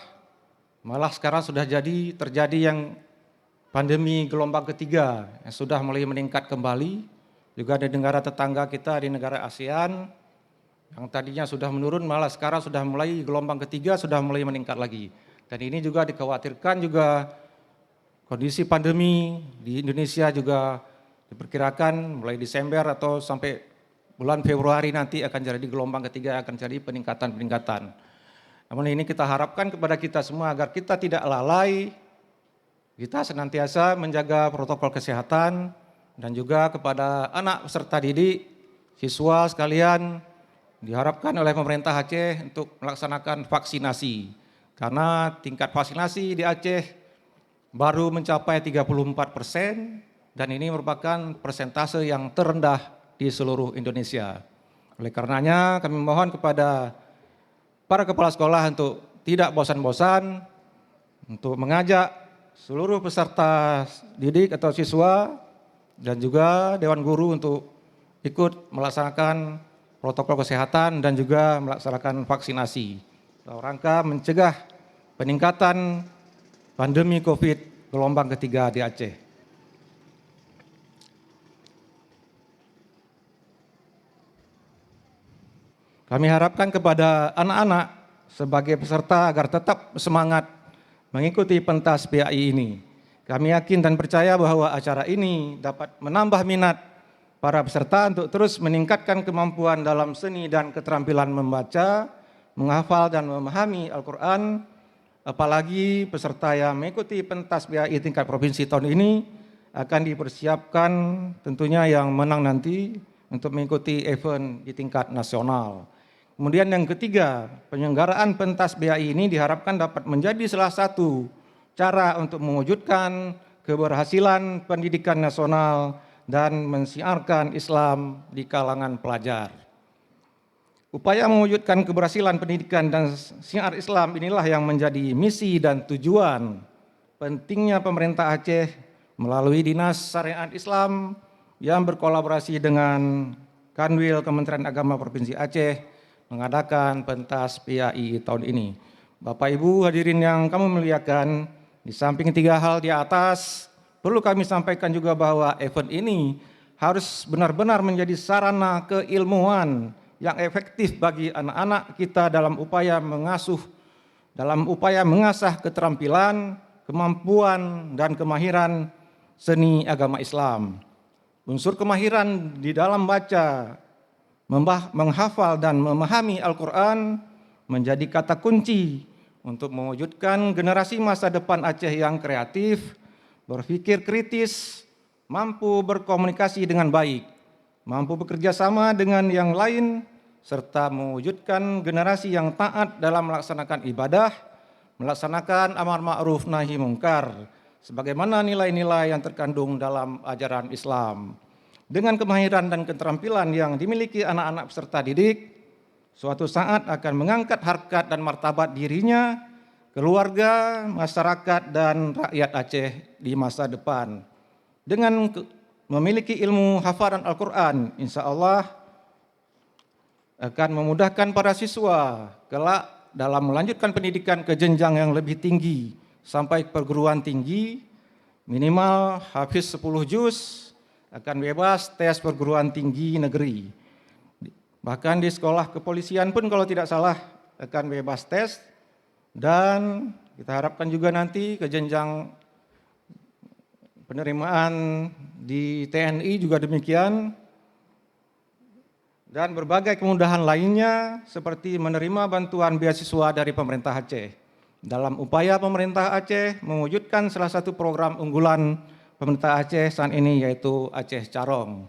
malah sekarang sudah terjadi yang pandemi gelombang ketiga yang sudah mulai meningkat kembali. Juga di negara tetangga kita di negara ASEAN yang tadinya sudah menurun malah sekarang sudah mulai gelombang ketiga sudah mulai meningkat lagi. Dan ini juga dikhawatirkan juga kondisi pandemi di Indonesia juga Diperkirakan mulai Desember atau sampai bulan Februari nanti akan jadi gelombang ketiga, akan jadi peningkatan-peningkatan. Namun ini kita harapkan kepada kita semua agar kita tidak lalai, kita senantiasa menjaga protokol kesehatan, dan juga kepada anak peserta didik, siswa sekalian, diharapkan oleh pemerintah Aceh untuk melaksanakan vaksinasi. Karena tingkat vaksinasi di Aceh baru mencapai 34%, dan ini merupakan persentase yang terendah di seluruh Indonesia. Oleh karenanya kami mohon kepada para kepala sekolah untuk tidak bosan-bosan untuk mengajak seluruh peserta didik atau siswa dan juga Dewan Guru untuk ikut melaksanakan protokol kesehatan dan juga melaksanakan vaksinasi dalam rangka mencegah peningkatan pandemi COVID gelombang ketiga di Aceh. Kami harapkan kepada anak-anak sebagai peserta agar tetap semangat mengikuti pentas PAI ini. Kami yakin dan percaya bahwa acara ini dapat menambah minat para peserta untuk terus meningkatkan kemampuan dalam seni dan keterampilan membaca, menghafal dan memahami Al-Quran. Apalagi peserta yang mengikuti pentas PAI tingkat provinsi tahun ini akan dipersiapkan tentunya yang menang nanti untuk mengikuti event di tingkat nasional. Kemudian yang ketiga, penyelenggaraan pentas PAI ini diharapkan dapat menjadi salah satu cara untuk mewujudkan keberhasilan pendidikan nasional dan mensiarkan Islam di kalangan pelajar. Upaya mewujudkan keberhasilan pendidikan dan siar Islam inilah yang menjadi misi dan tujuan pentingnya pemerintah Aceh melalui Dinas Syariat Islam yang berkolaborasi dengan Kanwil Kementerian Agama Provinsi Aceh mengadakan pentas PAI tahun ini. Bapak Ibu hadirin yang kami muliakan, di samping tiga hal di atas, perlu kami sampaikan juga bahwa event ini harus benar-benar menjadi sarana keilmuan yang efektif bagi anak-anak kita dalam upaya mengasah keterampilan, kemampuan, dan kemahiran seni agama Islam. Unsur kemahiran di dalam baca, menghafal dan memahami Al-Quran menjadi kata kunci untuk mewujudkan generasi masa depan Aceh yang kreatif, berpikir kritis, mampu berkomunikasi dengan baik, mampu bekerja sama dengan yang lain, serta mewujudkan generasi yang taat dalam melaksanakan ibadah, melaksanakan amar ma'ruf nahi mungkar, sebagaimana nilai-nilai yang terkandung dalam ajaran Islam. Dengan kemahiran dan keterampilan yang dimiliki anak-anak peserta didik, suatu saat akan mengangkat harkat dan martabat dirinya, keluarga, masyarakat, dan rakyat Aceh di masa depan. Dengan memiliki ilmu hafalan Al-Quran, insya Allah akan memudahkan para siswa kelak dalam melanjutkan pendidikan ke jenjang yang lebih tinggi sampai perguruan tinggi, minimal hafiz 10 juz, akan bebas tes perguruan tinggi negeri. Bahkan di sekolah kepolisian pun kalau tidak salah akan bebas tes, dan kita harapkan juga nanti ke jenjang penerimaan di TNI juga demikian, dan berbagai kemudahan lainnya seperti menerima bantuan beasiswa dari pemerintah Aceh. Dalam upaya pemerintah Aceh mewujudkan salah satu program unggulan pemerintah Aceh saat ini yaitu Aceh Carong.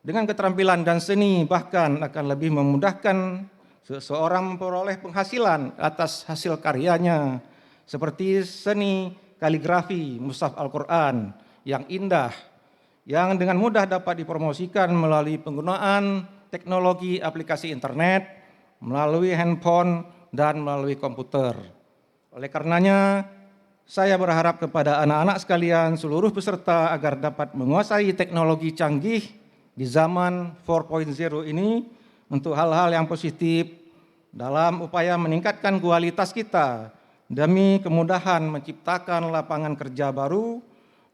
Dengan keterampilan dan seni bahkan akan lebih memudahkan seseorang memperoleh penghasilan atas hasil karyanya seperti seni kaligrafi mushaf Al-Quran yang indah yang dengan mudah dapat dipromosikan melalui penggunaan teknologi aplikasi internet, melalui handphone dan melalui komputer. Oleh karenanya saya berharap kepada anak-anak sekalian, seluruh peserta agar dapat menguasai teknologi canggih di zaman 4.0 ini untuk hal-hal yang positif dalam upaya meningkatkan kualitas kita demi kemudahan menciptakan lapangan kerja baru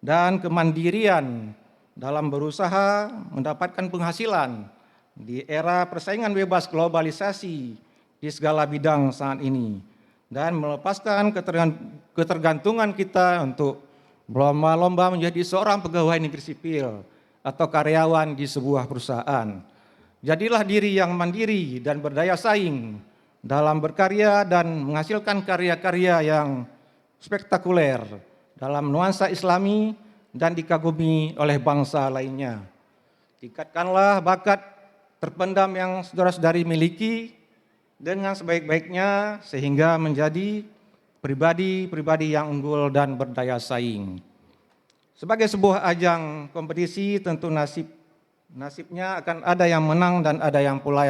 dan kemandirian dalam berusaha mendapatkan penghasilan di era persaingan bebas globalisasi di segala bidang saat ini, dan melepaskan ketergantungan kita untuk berlomba-lomba menjadi seorang pegawai negeri sipil atau karyawan di sebuah perusahaan. Jadilah diri yang mandiri dan berdaya saing dalam berkarya dan menghasilkan karya-karya yang spektakuler dalam nuansa Islami dan dikagumi oleh bangsa lainnya. Tingkatkanlah bakat terpendam yang saudara-saudari miliki dengan sebaik-baiknya sehingga menjadi pribadi-pribadi yang unggul dan berdaya saing. Sebagai sebuah ajang kompetisi tentu nasibnya akan ada yang menang dan ada yang pula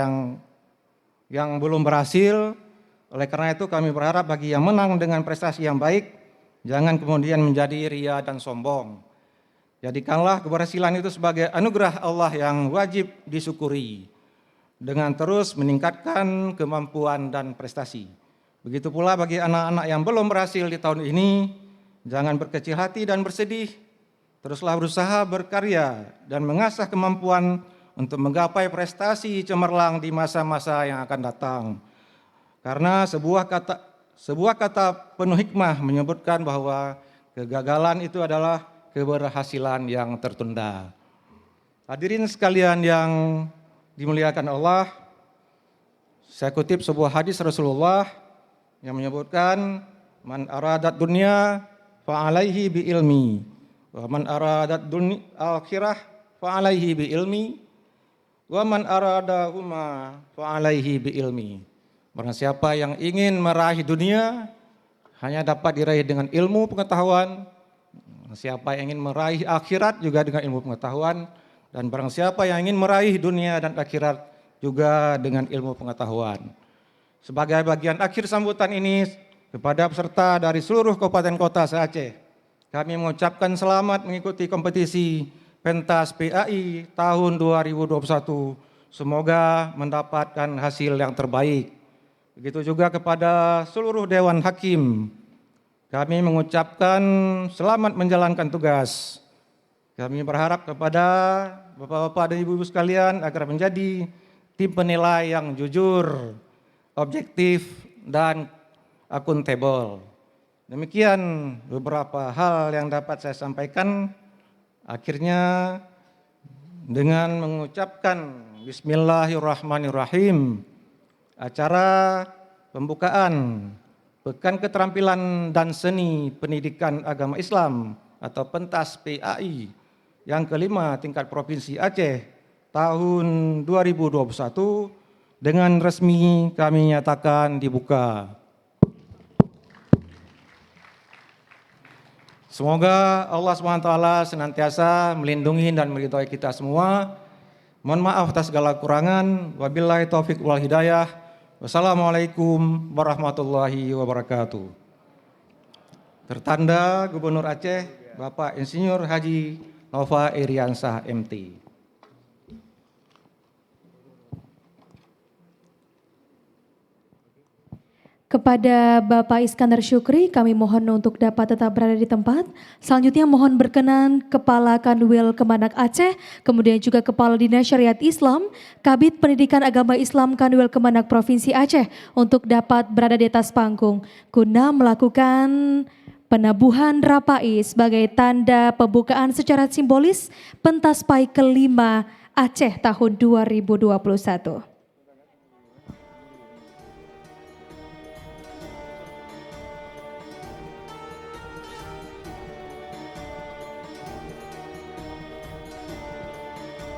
yang belum berhasil. Oleh karena itu kami berharap bagi yang menang dengan prestasi yang baik, jangan kemudian menjadi ria dan sombong. Jadikanlah keberhasilan itu sebagai anugerah Allah yang wajib disyukuri dengan terus meningkatkan kemampuan dan prestasi. Begitu pula bagi anak-anak yang belum berhasil di tahun ini, jangan berkecil hati dan bersedih. Teruslah berusaha berkarya dan mengasah kemampuan untuk menggapai prestasi cemerlang di masa-masa yang akan datang. Karena sebuah kata penuh hikmah menyebutkan bahwa kegagalan itu adalah keberhasilan yang tertunda. Hadirin sekalian yang dimuliakan Allah, saya kutip sebuah hadis Rasulullah yang menyebutkan, man aradat dunya fa'alaihi bi ilmi, wa man aradat dunya akhirah fa'alaihi bi ilmi, wa man aradahuma fa'alaihi bi ilmi. Barang siapa yang ingin meraih dunia hanya dapat diraih dengan ilmu pengetahuan. Siapa yang ingin meraih akhirat juga dengan ilmu pengetahuan, dan barang siapa yang ingin meraih dunia dan akhirat juga dengan ilmu pengetahuan. Sebagai bagian akhir sambutan ini kepada peserta dari seluruh kabupaten kota se-Aceh, kami mengucapkan selamat mengikuti kompetisi pentas PAI tahun 2021. Semoga mendapatkan hasil yang terbaik. Begitu juga kepada seluruh Dewan Hakim, kami mengucapkan selamat menjalankan tugas. Kami berharap kepada Bapak-bapak dan Ibu-ibu sekalian agar menjadi tim penilai yang jujur, objektif, dan akuntabel. Demikian beberapa hal yang dapat saya sampaikan. Akhirnya dengan mengucapkan Bismillahirrahmanirrahim, acara pembukaan Pekan Keterampilan dan Seni Pendidikan Agama Islam atau Pentas PAI yang kelima tingkat Provinsi Aceh tahun 2021 dengan resmi kami nyatakan dibuka. Semoga Allah SWT senantiasa melindungi dan meridhoi kita semua. Mohon maaf atas segala kekurangan. Wabillahi taufik wal hidayah. Wassalamualaikum warahmatullahi wabarakatuh. Tertanda Gubernur Aceh, Bapak Insinyur Haji Nova Iriansah MT. Kepada Bapak Iskandar Syukri, kami mohon untuk dapat tetap berada di tempat. Selanjutnya mohon berkenan Kepala Kanwil Kemenak Aceh, kemudian juga Kepala Dinas Syariat Islam, Kabid Pendidikan Agama Islam Kanwil Kemenak Provinsi Aceh untuk dapat berada di atas panggung guna melakukan penabuhan rapai sebagai tanda pembukaan secara simbolis pentas PAI kelima Aceh tahun 2021.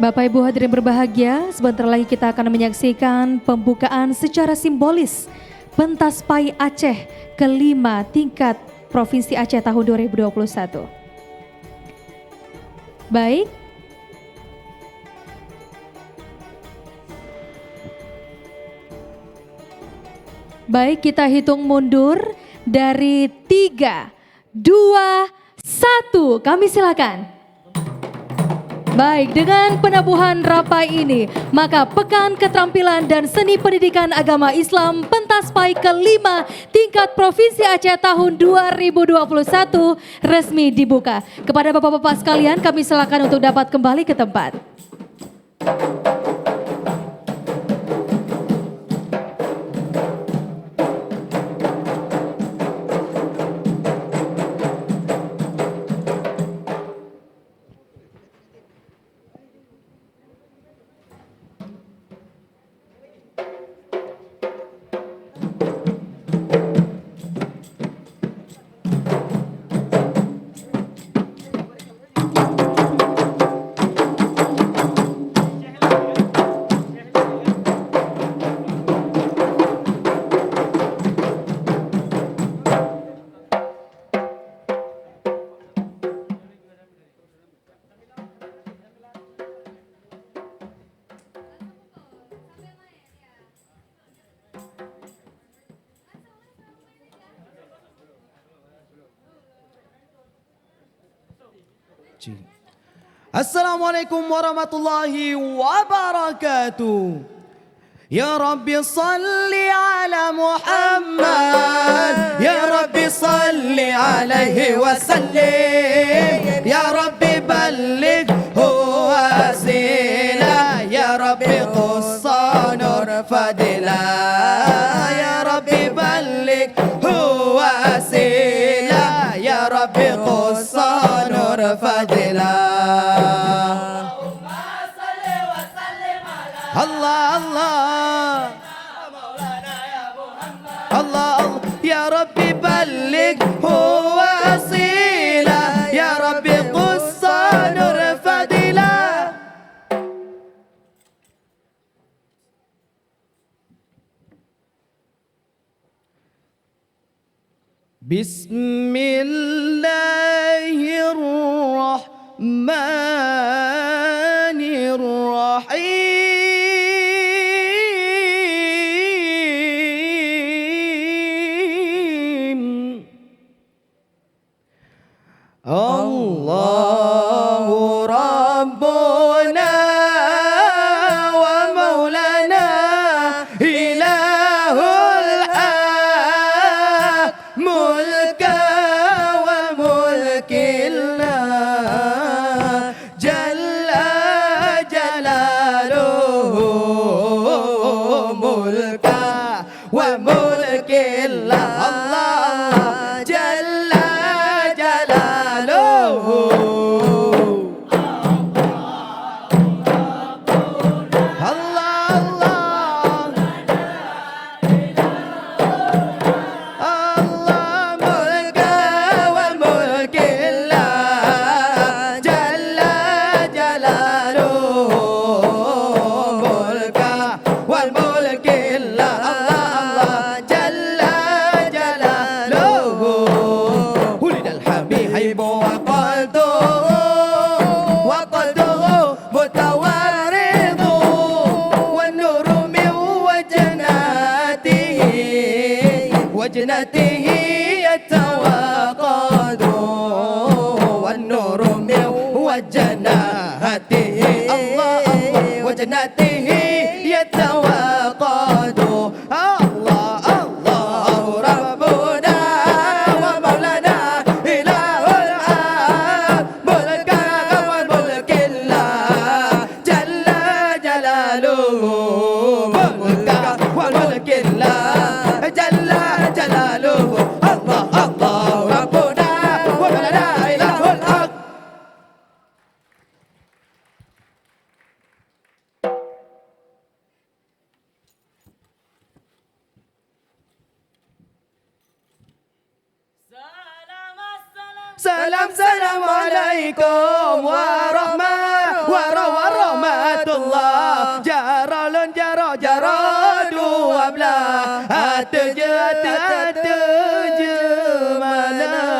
Bapak Ibu hadirin berbahagia, sebentar lagi kita akan menyaksikan pembukaan secara simbolis pentas PAI Aceh kelima tingkat Provinsi Aceh tahun 2021. Baik. Baik, kita hitung mundur dari 3, 2, 1. Kami silakan. Baik, dengan penabuhan rapai ini, maka Pekan Keterampilan dan Seni Pendidikan Agama Islam Pentas PAI kelima tingkat Provinsi Aceh tahun 2021 resmi dibuka. Kepada Bapak-bapak sekalian, kami silakan untuk dapat kembali ke tempat. Assalamualaikum warahmatullahi wabarakatuh. Ya Rabbi salli ala Muhammad, Ya Rabbi salli alaihi wasallim, Ya Rabbi balligh huwa sila, Ya Rabbi qussa nur fadila, Ya Rabbi balligh huwa sila, Ya Rabbi qussa nur fadila. Allah Allah Allah Ya Rabbi balligh huwa sila, Ya Rabbi qussa nur fadila. Bismillahirrahmanirrahim. Allahu Rabbuna wa Maulana Ilahul Haq mulka wa mulkillah Jalla Jalaluhu mulka wa mulkillah Allah Jalla Jalaluhu. وجنته يتوقد والنور من وجناته الله وجنته يتوقد الله الله ربنا ومولانا إله العالم ملكا وملك الله جل جلاله ملكا وملك الله جل جلاله الله الله ربنا ومولانا إله الحق. Salam salam alaikum warahmatullah. Jaralun jaro dua belah. Ate je mana.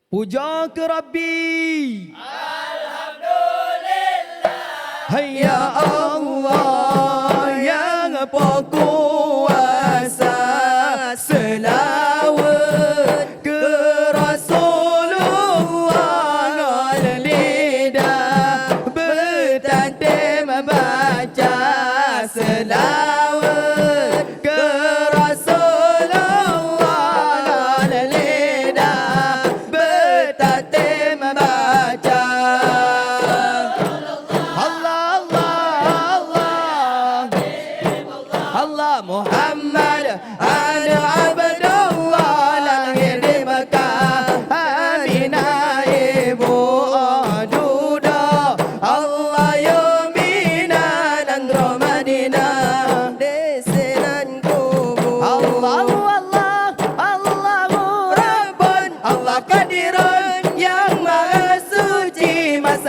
Puja ke Rabbi. Alhamdulillah. Hayya Allah yang berkuasa. Selawat ke Rasulullah ala lidah bertandem membaca selawat ke Rasulullah ala lidah bertandem membaca. Allah Allah Allah Allah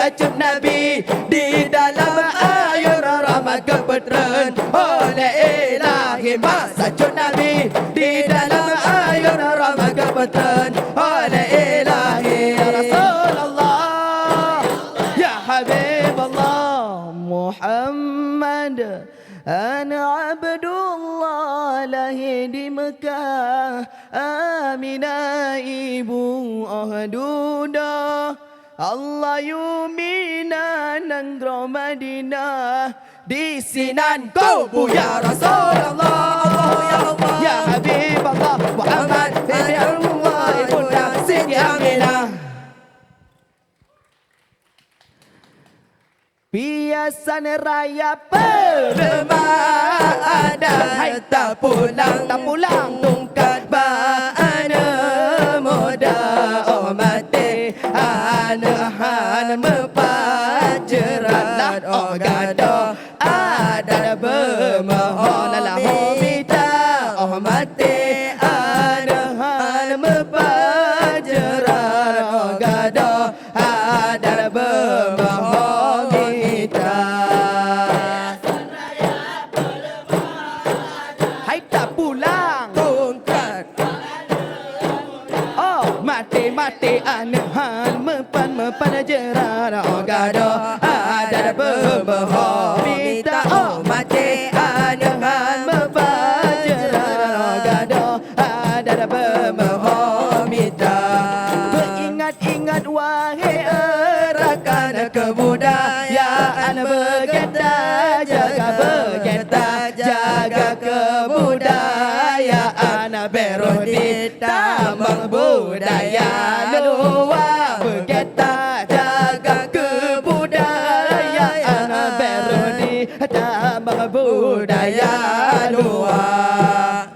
sajud Nabi di dalam ayun rahmat kepetren oleh ilahi mas sajud Nabi di dalam ayun rahmat kepetren oleh ilahi ya Rasulullah ya Habibullah Muhammad Ana Abdullah lahir di Mekah Aminah ibu Ahdudah Allah yumina nanggro Madinah di sinan kubu ya Rasulullah Allah ya Habib Allah Muhammad bin Allah ibunda Siti Aminah Biasan raya perempuan hai tak pulang tungkat bana muda oh mati anahan mepajerat oh gado ada bermohon lah minta oh mati anahan mepajerat oh gado ada bermohon hai tak pulang tungkat oh mati anahan mepan jerat oh gado ada bermohon minta oh mati anahan mepan jerat oh gado ada bermohon minta beringat-ingat wahai rakan kebudayaan bergeta jaga kebudayaan berodi tambang budaya luar bergeta jaga kebudayaan berodi tambang budaya luar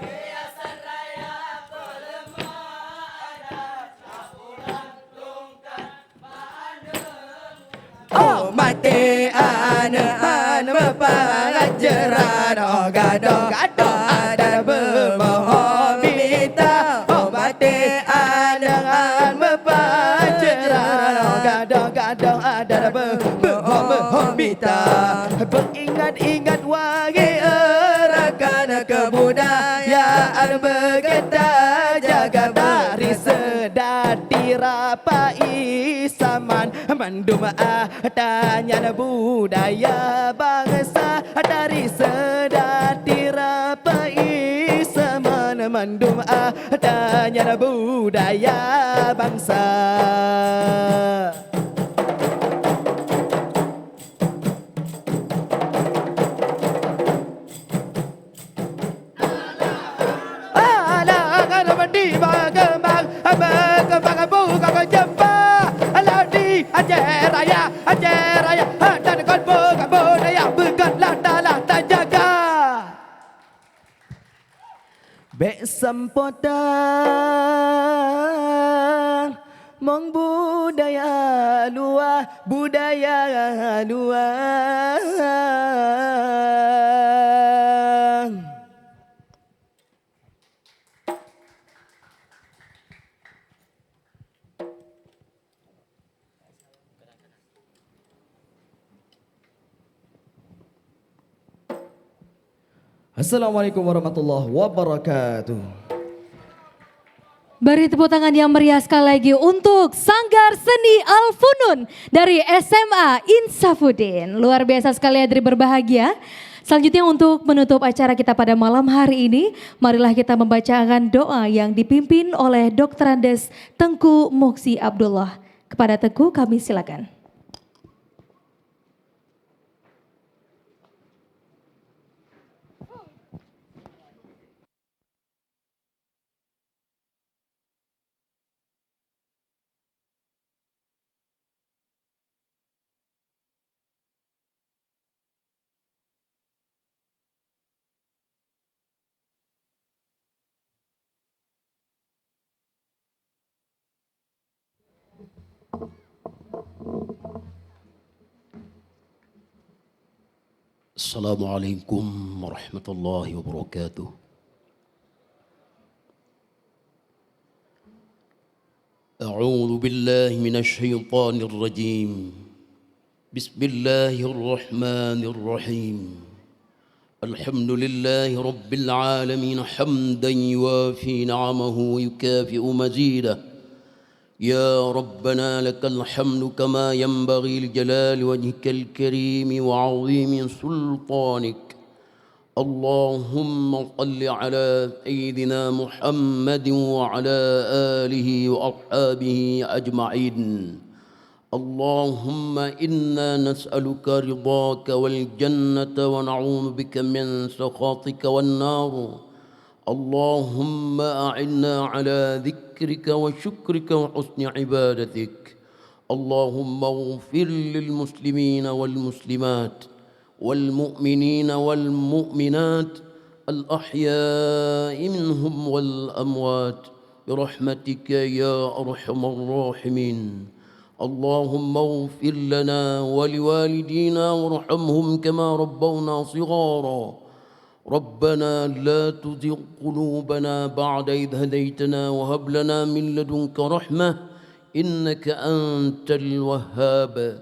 oh mati anahan mepajeran oh gado ada bermohon minta oh mati anahan mepajeran oh gado ada bermohon minta beringat-ingat wahai rakan kebudayaan bergeta jaga baris sedati rapai saman mandum tanya budaya bangsa dari sedati rapai saman mandum tanya budaya bangsa Aceh raya dan kalbu budaya bergatlah dalam terjaga besempotan mong budaya luar Assalamualaikum warahmatullahi wabarakatuh. Beri tepuk tangan yang meriah sekali lagi untuk Sanggar Seni Al-Funun dari SMA Insafudin. Luar biasa sekali hadirin berbahagia. Selanjutnya untuk menutup acara kita pada malam hari ini, marilah kita membacakan doa yang dipimpin oleh Dr. Andes Tengku Muksi Abdullah. Kepada Tengku kami silakan. Assalamualaikum warahmatullahi wabarakatuh. A'udzu billahi minasy syaithanir rajim. بسم الله الرحمن الرحيم الحمد لله رب العالمين حمدا يوافي نعمه ويكافئ مزيده يا ربنا لك الحمد كما ينبغي لجلال وجهك الكريم وعظيم سلطانك اللهم صل على سيدنا محمد وعلى آله وأصحابه أجمعين اللهم إنا نسألك رضاك والجنة ونعوذ بك من سخطك والنار اللهم أعنا على ذكرك وشكرك وحسن عبادتك اللهم اغفر للمسلمين والمسلمات والمؤمنين والمؤمنات الأحياء منهم والأموات برحمتك يا أرحم الراحمين اللهم اغفر لنا ولوالدينا وارحمهم كما ربونا صغارا ربنا لا تزغ قلوبنا بعد إذ هديتنا وهب لنا من لدنك رحمة إنك أنت الوهاب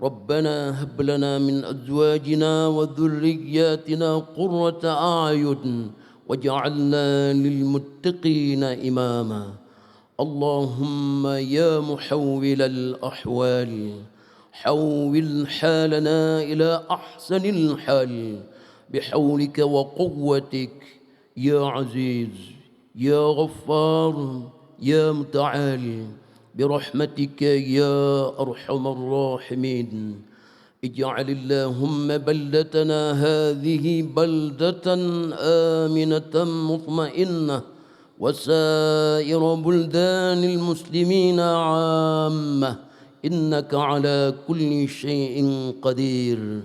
ربنا هب لنا من أزواجنا وذرياتنا قرة أعين واجعلنا للمتقين إماما اللهم يا محول الأحوال حول حالنا إلى أحسن الحال بحولك وقوتك يا عزيز يا غفار يا متعال برحمتك يا أرحم الراحمين اجعل اللهم بلدتنا هذه بلدة آمنة مطمئنة وسائر بلدان المسلمين عامة إنك على كل شيء قدير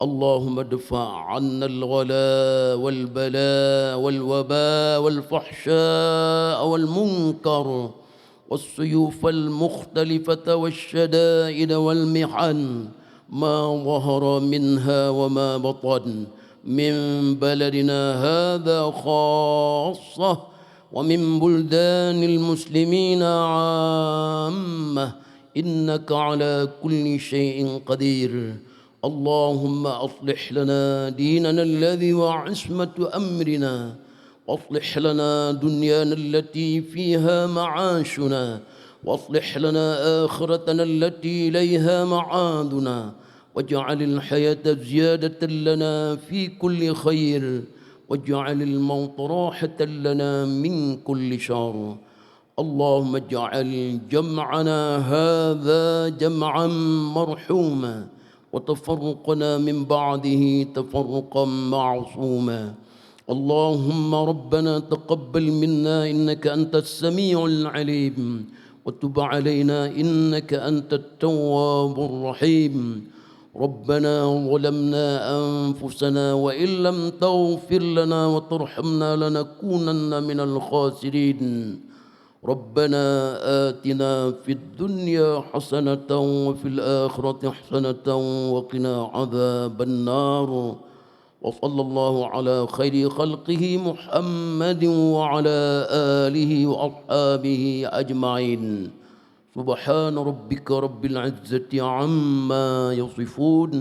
اللهم ادفع عنا الغلاء والبلاء والوباء والفحشاء والمنكر والسيوف المختلفة والشدائد والمحن ما ظهر منها وما بطن من بلدنا هذا خاصة ومن بلدان المسلمين عامة إنك على كل شيء قدير اللهم أصلح لنا ديننا الذي هو عصمة أمرنا واصلح لنا دنيانا التي فيها معاشنا واصلح لنا آخرتنا التي إليها معادنا واجعل الحياة زيادة لنا في كل خير واجعل الموت راحة لنا من كل شر اللهم اجعل جمعنا هذا جمعا مرحوما وتفرقنا من بعده تفرقا معصوما اللهم ربنا تقبل منا إنك أنت السميع العليم وتب علينا إنك أنت التواب الرحيم ربنا ظلمنا أنفسنا وإن لم تغفر لنا وترحمنا لنكونن من الخاسرين ربنا آتنا في الدنيا حسنة وفي الآخرة حسنة وقنا عذاب النار وصلى الله على خير خلقه محمد وعلى آله وأصحابه أجمعين سبحان ربك رب العزة عما يصفون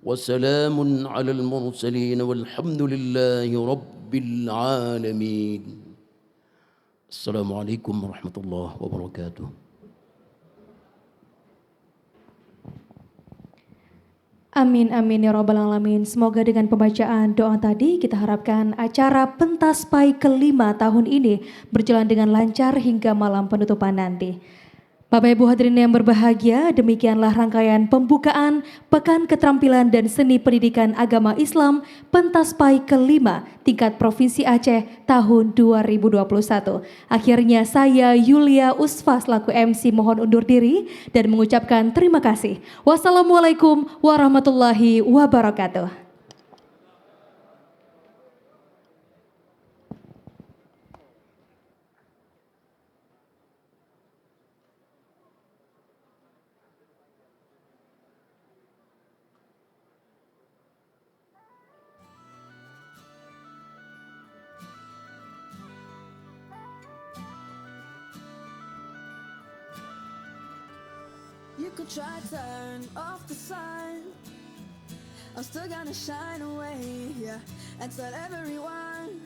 وسلام على المرسلين والحمد لله رب العالمين السلام عليكم ورحمة الله وبركاته. Amin amin ya rabbal alamin. Semoga dengan pembacaan doa tadi kita harapkan acara pentas pai kelima tahun ini berjalan dengan lancar hingga malam penutupan nanti. Bapak Ibu hadirin yang berbahagia, demikianlah rangkaian pembukaan Pekan Keterampilan dan Seni Pendidikan Agama Islam Pentas Pai kelima tingkat Provinsi Aceh tahun 2021. Akhirnya saya Yulia Usfa selaku MC mohon undur diri dan mengucapkan terima kasih. Wassalamualaikum warahmatullahi wabarakatuh. You could try turn off the sun, I'm still gonna shine away, yeah, and tell everyone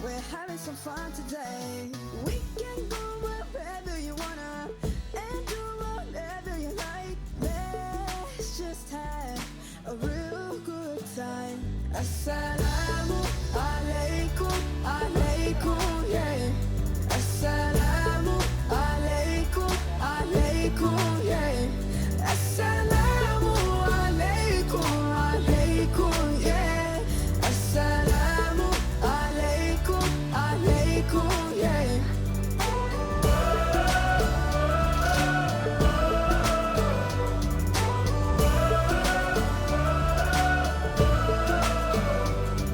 we're having some fun today. We can go wherever you wanna and do whatever you like. Let's just have a real good time. Assalamu alaikum, alaikum, yeah. Assalamu alaikum, alaikum, yeah. Assalamu alaikum, alaikum, yeah. Assalamu alaikum, alaikum, yeah.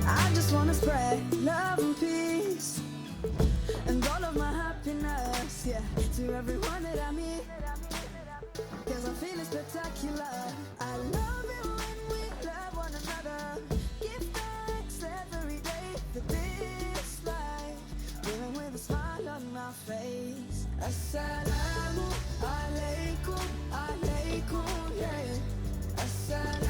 I just wanna spread love and peace and all of my happiness, yeah, to everyone that I meet, 'cause I'm feeling spectacular. I love it when we love one another. Give thanks every day for this life, living with a smile on my face. Assalamu alaikum, alaikum, yeah. Assalamu